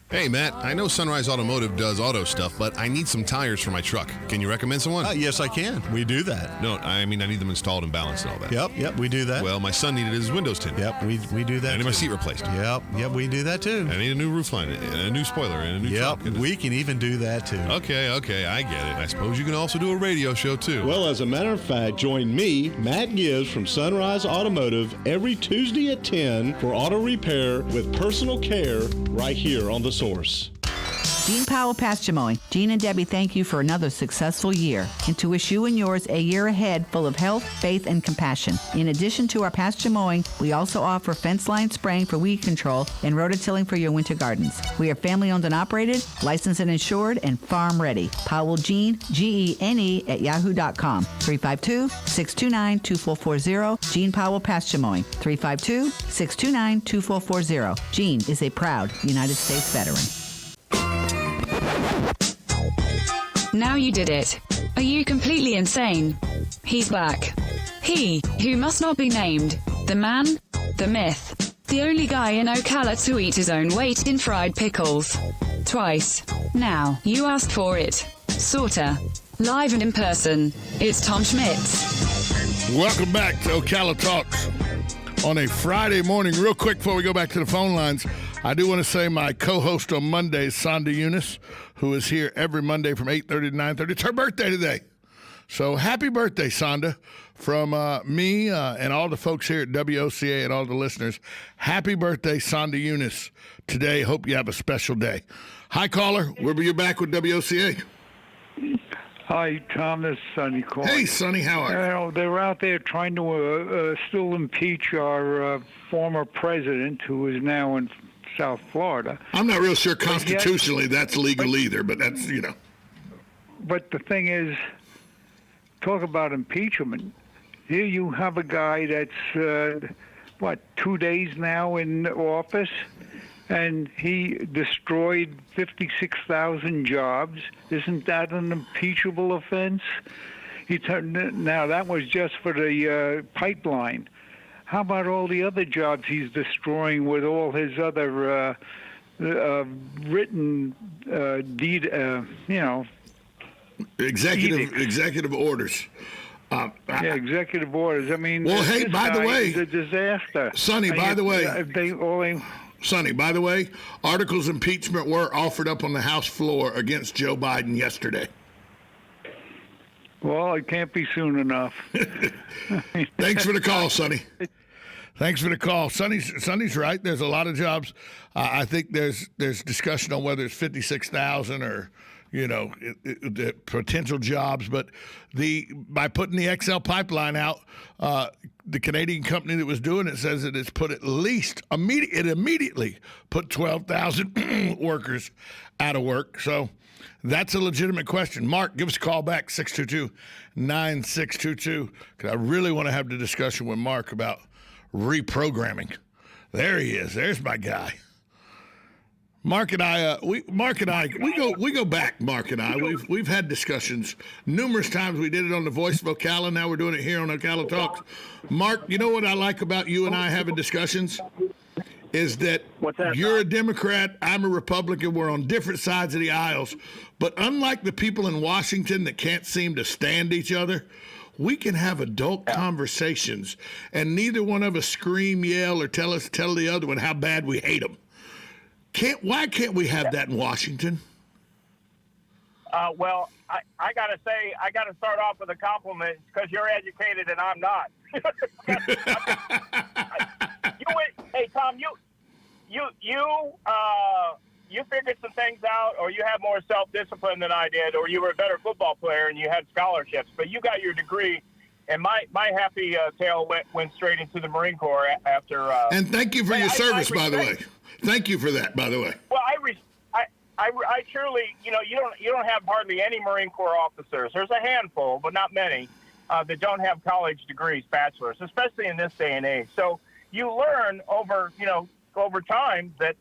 Hey, Matt, I know Sunrise Automotive does auto stuff, but I need some tires for my truck. Can you recommend someone? Yes, I can. We do that. No, I mean, I need them installed and balanced and all that. Yep, we do that. Well, my son needed his windows tinted. Yep, we do that. I need my seat replaced. Yep, we do that too. I need a new roof line, and a new spoiler, and a new truck. Yep, we can even do that too. Okay, I get it. I suppose you can also do a radio show too. Well, as a matter of fact, join me, Matt Gibbs from Sunrise Automotive, every Tuesday at 10 for auto repair with personal care right here on The Source. Gene Powell Pasture Mowing. Gene and Debbie thank you for another successful year and to wish you and yours a year ahead full of health, faith, and compassion. In addition to our pasture mowing, we also offer fence line spraying for weed control and rototilling for your winter gardens. We are family owned and operated, licensed and insured, and farm ready. Powell Gene, Gene at yahoo.com. 352-629-2440. Gene Powell Pasture Mowing. 352-629-2440. Gene is a proud United States veteran. Now you did it. Are you completely insane? He's back. He, who must not be named. The man, the myth. The only guy in Ocala to eat his own weight in fried pickles. Twice. Now, you asked for it. Sorta. Live and in person. It's Tom Schmitz. Welcome back to Ocala Talks on a Friday morning. Real quick before we go back to the phone lines, I do want to say my co-host on Monday, Sonda Eunice, who is here every Monday from 8:30 to 9:30. It's her birthday today. So happy birthday, Sonda, from me and all the folks here at WOCA and all the listeners. Happy birthday, Sonda Eunice, today. Hope you have a special day. Hi, caller. You're back with WOCA. Hi, Tom. This is Sonny calling. Hey, Sonny. How are you? They're out there trying to still impeach our former president, who is now in South Florida. I'm not real sure constitutionally that's legal either, but that's, But the thing is, talk about impeachment. Here you have a guy that's, 2 days now in office, and he destroyed 56,000 jobs. Isn't that an impeachable offense? Now, that was just for the pipeline. How about all the other jobs he's destroying with all his other written executive orders? Executive orders. I mean, well, hey, by the way, it's a disaster. Sonny, by the way, articles of impeachment were offered up on the House floor against Joe Biden yesterday. Well, it can't be soon enough. Thanks for the call, Sonny. Thanks for the call. Sonny's right. There's a lot of jobs. I think there's discussion on whether it's 56,000 or, the potential jobs. But by putting the XL pipeline out, the Canadian company that was doing it says that it's put it immediately put 12,000 workers out of work. So that's a legitimate question. Mark, give us a call back, 622-9622, because I really want to have the discussion with Mark about reprogramming. There he is. There's my guy. Mark and I, we go back. Mark and I, we've had discussions numerous times. We did it on the Voice of Ocala. Now we're doing it here on Ocala Talks. Mark, you know what I like about you and I having discussions is that you're a Democrat, I'm a Republican. We're on different sides of the aisles, but unlike the people in Washington that can't seem to stand each other, we can have adult conversations, and neither one of us scream, yell, or tell the other one how bad we hate them. Why can't we have that in Washington? Well, I got to say, I got to start off with a compliment because you're educated and I'm not. Hey, Tom, you figured some things out, or you have more self-discipline than I did, or you were a better football player and you had scholarships, but you got your degree. And my happy tail went straight into the Marine Corps after. And thank you for your service, by the way. Thank you for that, by the way. Well, I truly, you don't have hardly any Marine Corps officers. There's a handful, but not many, that don't have college degrees, bachelors, especially in this day and age. So you learn over time that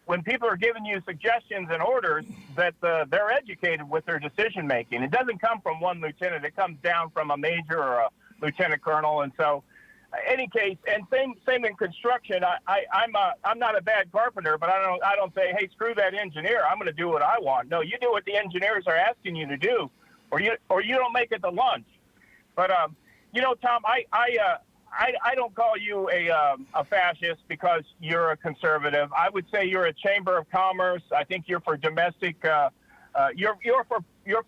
when people are giving you suggestions and orders, that they're educated with their decision making. It doesn't come from one lieutenant; it comes down from a major or a lieutenant colonel. And so, any case, and same in construction. I'm not a bad carpenter, but I don't say, hey, screw that engineer. I'm going to do what I want. No, you do what the engineers are asking you to do, or you don't make it to lunch. But Tom, I don't call you a fascist because you're a conservative. I would say you're a chamber of commerce. I think you're for domestic. You're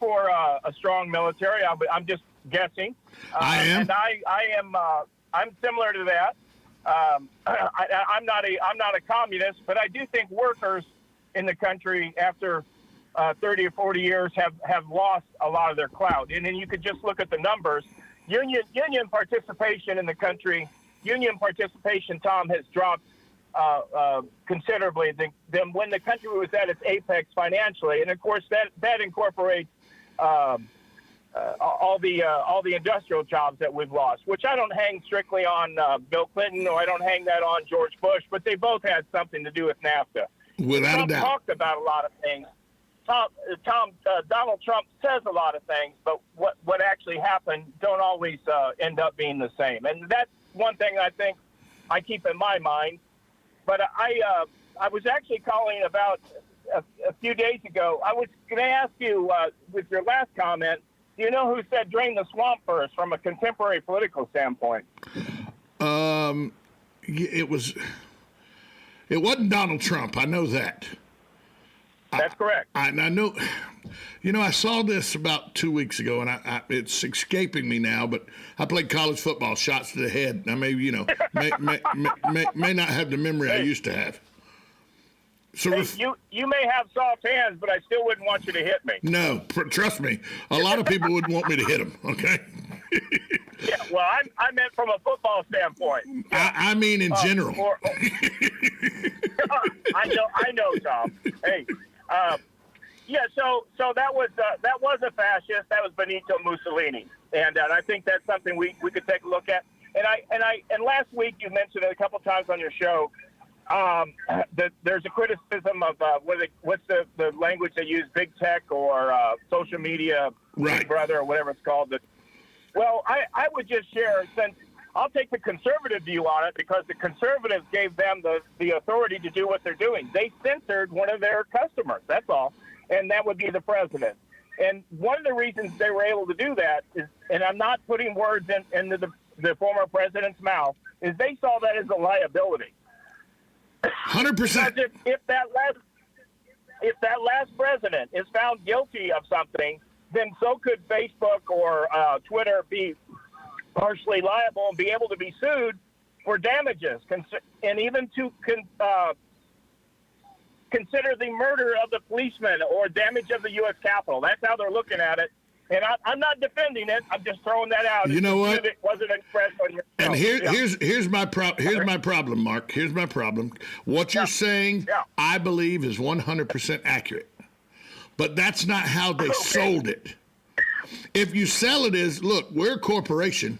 for a strong military. I'm just guessing. I am. And I am. I'm similar to that. I'm not a communist, but I do think workers in the country after 30 or 40 years have lost a lot of their clout. And then you could just look at the numbers. Union participation in the country, Tom, has dropped considerably than when the country was at its apex financially. And of course, that incorporates all the industrial jobs that we've lost, which I don't hang strictly on Bill Clinton, or I don't hang that on George Bush, but they both had something to do with NAFTA. Without a doubt. Trump talked about a lot of things. Donald Trump says a lot of things, but what actually happened don't always end up being the same. And that's one thing I think I keep in my mind. But I was actually calling about a few days ago. I was going to ask you, with your last comment, do you know who said drain the swamp first from a contemporary political standpoint? It wasn't Donald Trump. I know that. That's correct. I know. I saw this about 2 weeks ago, and it's escaping me now. But I played college football, shots to the head. I may not have the memory I used to have. So you may have soft hands, but I still wouldn't want you to hit me. No, trust me. A lot of people wouldn't want me to hit them. Okay. Yeah. Well, I meant from a football standpoint. I mean in general. I know, Tom. Hey. So that was a fascist. That was Benito Mussolini, and I think that's something we could take a look at. And last week you mentioned it a couple times on your show. That there's a criticism of what's the language they use, big tech or social media, right. Big Brother or whatever it's called. Well, I would just share, since I'll take the conservative view on it, because the conservatives gave them the authority to do what they're doing. They censored one of their customers, that's all, and that would be the president. And one of the reasons they were able to do that is, and I'm not putting words into the former president's mouth, is they saw that as a liability. 100%. If that last president is found guilty of something, then so could Facebook or Twitter be partially liable and be able to be sued for damages, and even to consider the murder of the policeman or damage of the U.S. Capitol. That's how they're looking at it. And I'm not defending it. I'm just throwing that out. You know what? It wasn't expressed on your show. And here's my problem, Mark. Here's my problem. What you're saying, I believe, is 100% accurate. But that's not how they sold it. If you sell it as, look, we're a corporation.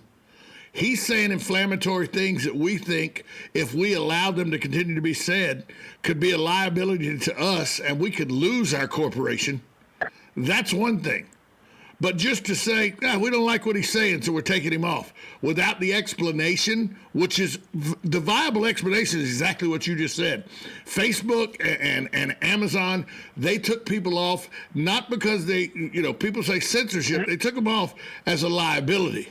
He's saying inflammatory things that we think, if we allowed them to continue to be said, could be a liability to us, and we could lose our corporation. That's one thing. But just to say, we don't like what he's saying, so we're taking him off, without the explanation, which is the viable explanation, is exactly what you just said. Facebook and Amazon, they took people off not because people say censorship. They took them off as a liability.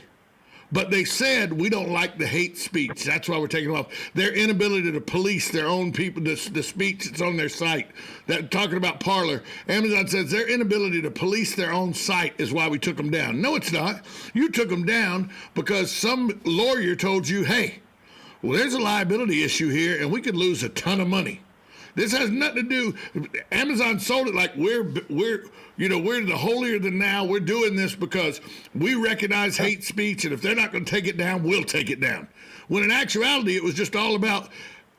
But they said, we don't like the hate speech. That's why we're taking them off. Their inability to police their own people, the speech that's on their site. That talking about Parler, Amazon says their inability to police their own site is why we took them down. No, it's not. You took them down because some lawyer told you, hey, well, there's a liability issue here, and we could lose a ton of money. This has nothing to do. Amazon sold it like we're the holier than thou. We're doing this because we recognize hate speech, and if they're not going to take it down, we'll take it down. When in actuality, it was just all about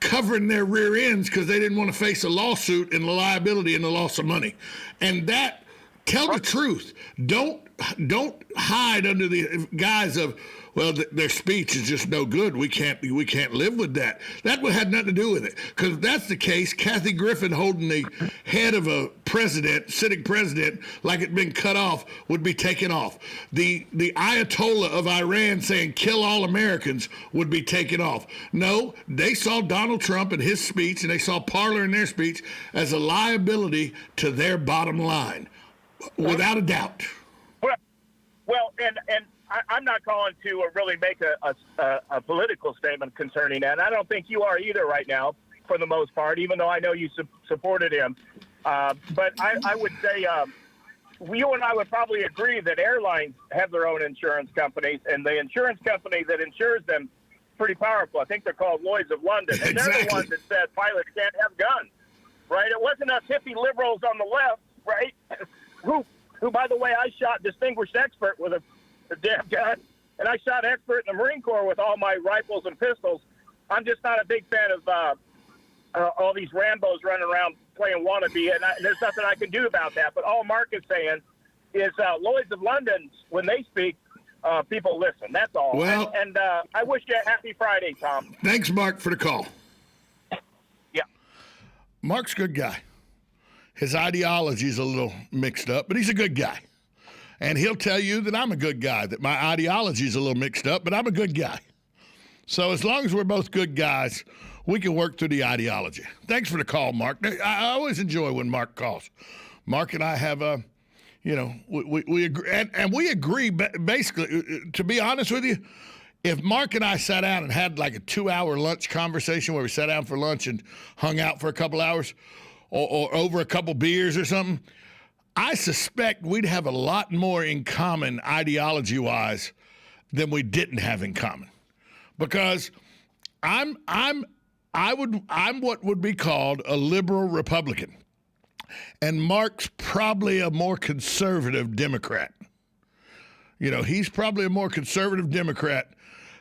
covering their rear ends because they didn't want to face a lawsuit and the liability and the loss of money. And that, tell the truth. Don't hide under the guise of, well, their speech is just no good. We can't live with that. That had nothing to do with it. Because if that's the case, Kathy Griffin holding the head of a sitting president, like it'd been cut off, would be taken off. The Ayatollah of Iran saying kill all Americans would be taken off. No, they saw Donald Trump and his speech, and they saw Parler in their speech as a liability to their bottom line, without a doubt. Well, and I'm not calling to really make a political statement concerning that. And I don't think you are either right now, for the most part, even though I know you supported him. But I would say you and I would probably agree that airlines have their own insurance companies, and the insurance company that insures them is pretty powerful. I think they're called Lloyd's of London. And they're the ones that said pilots can't have guns, right? It wasn't us hippie liberals on the left, right, who, by the way, I shot distinguished expert with a damn gun, and I shot expert in the Marine Corps with all my rifles and pistols. I'm just not a big fan of all these Rambos running around playing wannabe, and there's nothing I can do about that. But all Mark is saying is Lloyd's of London, when they speak, people listen. That's all. Well, and I wish you a happy Friday, Tom. Thanks, Mark, for the call. Yeah. Mark's a good guy. His ideology's a little mixed up, but he's a good guy. And he'll tell you that I'm a good guy, that my ideology's a little mixed up, but I'm a good guy. So as long as we're both good guys, we can work through the ideology. Thanks for the call, Mark. I always enjoy when Mark calls. Mark and I have we agree, and we agree basically, to be honest with you, if Mark and I sat down and had like a 2-hour lunch conversation where we sat down for lunch and hung out for a couple hours or over a couple beers or something, I suspect we'd have a lot more in common ideology-wise than we didn't have in common, because I'm what would be called a liberal Republican, and Mark's probably a more conservative Democrat. You know, he's probably a more conservative Democrat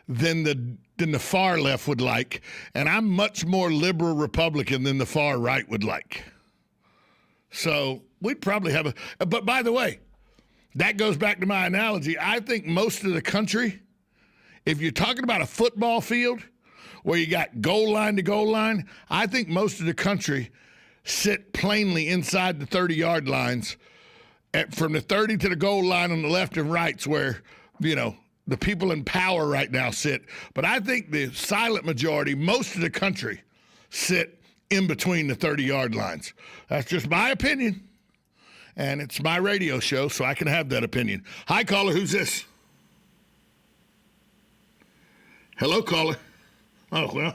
than the far left would like, and I'm much more liberal Republican than the far right would like. So we'd probably have but by the way, that goes back to my analogy. I think most of the country, if you're talking about a football field where you got goal line to goal line, I think most of the country sit plainly inside the 30-yard lines, from the 30 to the goal line on the left and right's where, the people in power right now sit. But I think the silent majority, most of the country, sit in between the 30-yard lines. That's just my opinion. And it's my radio show, so I can have that opinion. Hi, caller. Who's this? Hello, caller. Oh, well,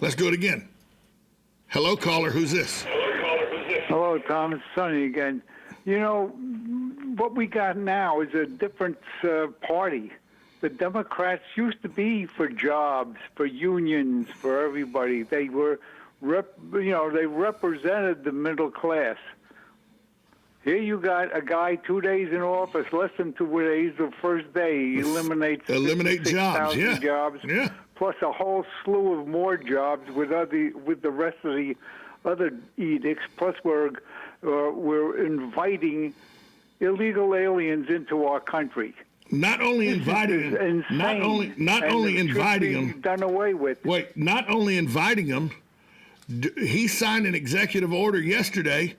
let's do it again. Hello, caller. Who's this? Hello, Tom. It's Sonny again. You know, what we got now is a different party. The Democrats used to be for jobs, for unions, for everybody. They were, they represented the middle class. Here you got a guy 2 days in office, less than 2 days, the first day, he eliminate jobs, jobs, plus a whole slew of more jobs with the rest of the other edicts. Plus, we're inviting illegal aliens into our country. Not only inviting them, not only inviting them, done away with. Wait, not only inviting them, he signed an executive order yesterday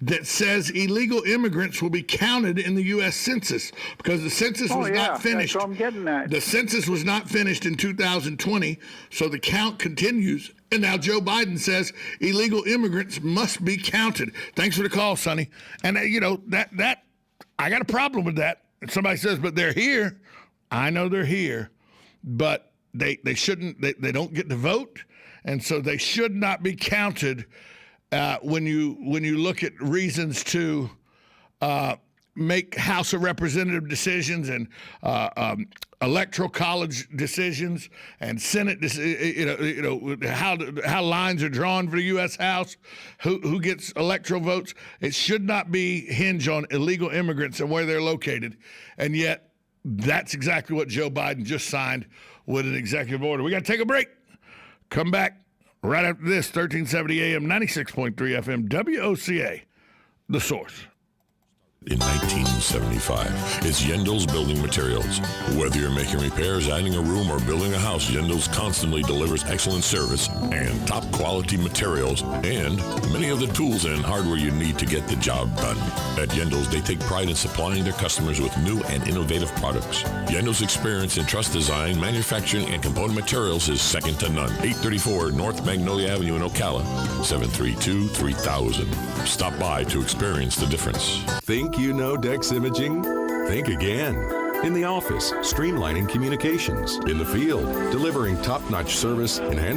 that says illegal immigrants will be counted in the U.S. Census, because the census was not finished. That's what I'm getting at. The census was not finished in 2020, so the count continues. And now Joe Biden says illegal immigrants must be counted. Thanks for the call, Sonny. And that I got a problem with that. And somebody says, but they're here. I know they're here, but they shouldn't. They don't get to vote, and so they should not be counted when you look at reasons to make House of Representative decisions and electoral college decisions and Senate, how lines are drawn for the U.S. House, who gets electoral votes. It should not be hinge on illegal immigrants and where they're located, and yet that's exactly what Joe Biden just signed with an executive order. We got to take a break. Come back right after this. 1370 AM, 96.3 FM, WOCA, The Source. In 1975, it's Yendel's Building Materials. Whether you're making repairs, adding a room, or building a house, Yendel's constantly delivers excellent service and top quality materials and many of the tools and hardware you need to get the job done. At Yendel's, they take pride in supplying their customers with new and innovative products. Yendel's experience in truss design, manufacturing, and component materials is second to none. 834 North Magnolia Avenue in Ocala, 732-3000. Stop by to experience the difference. Think you know Dex Imaging? Think again. In the office, streamlining communications. In the field, delivering top-notch service, enhanced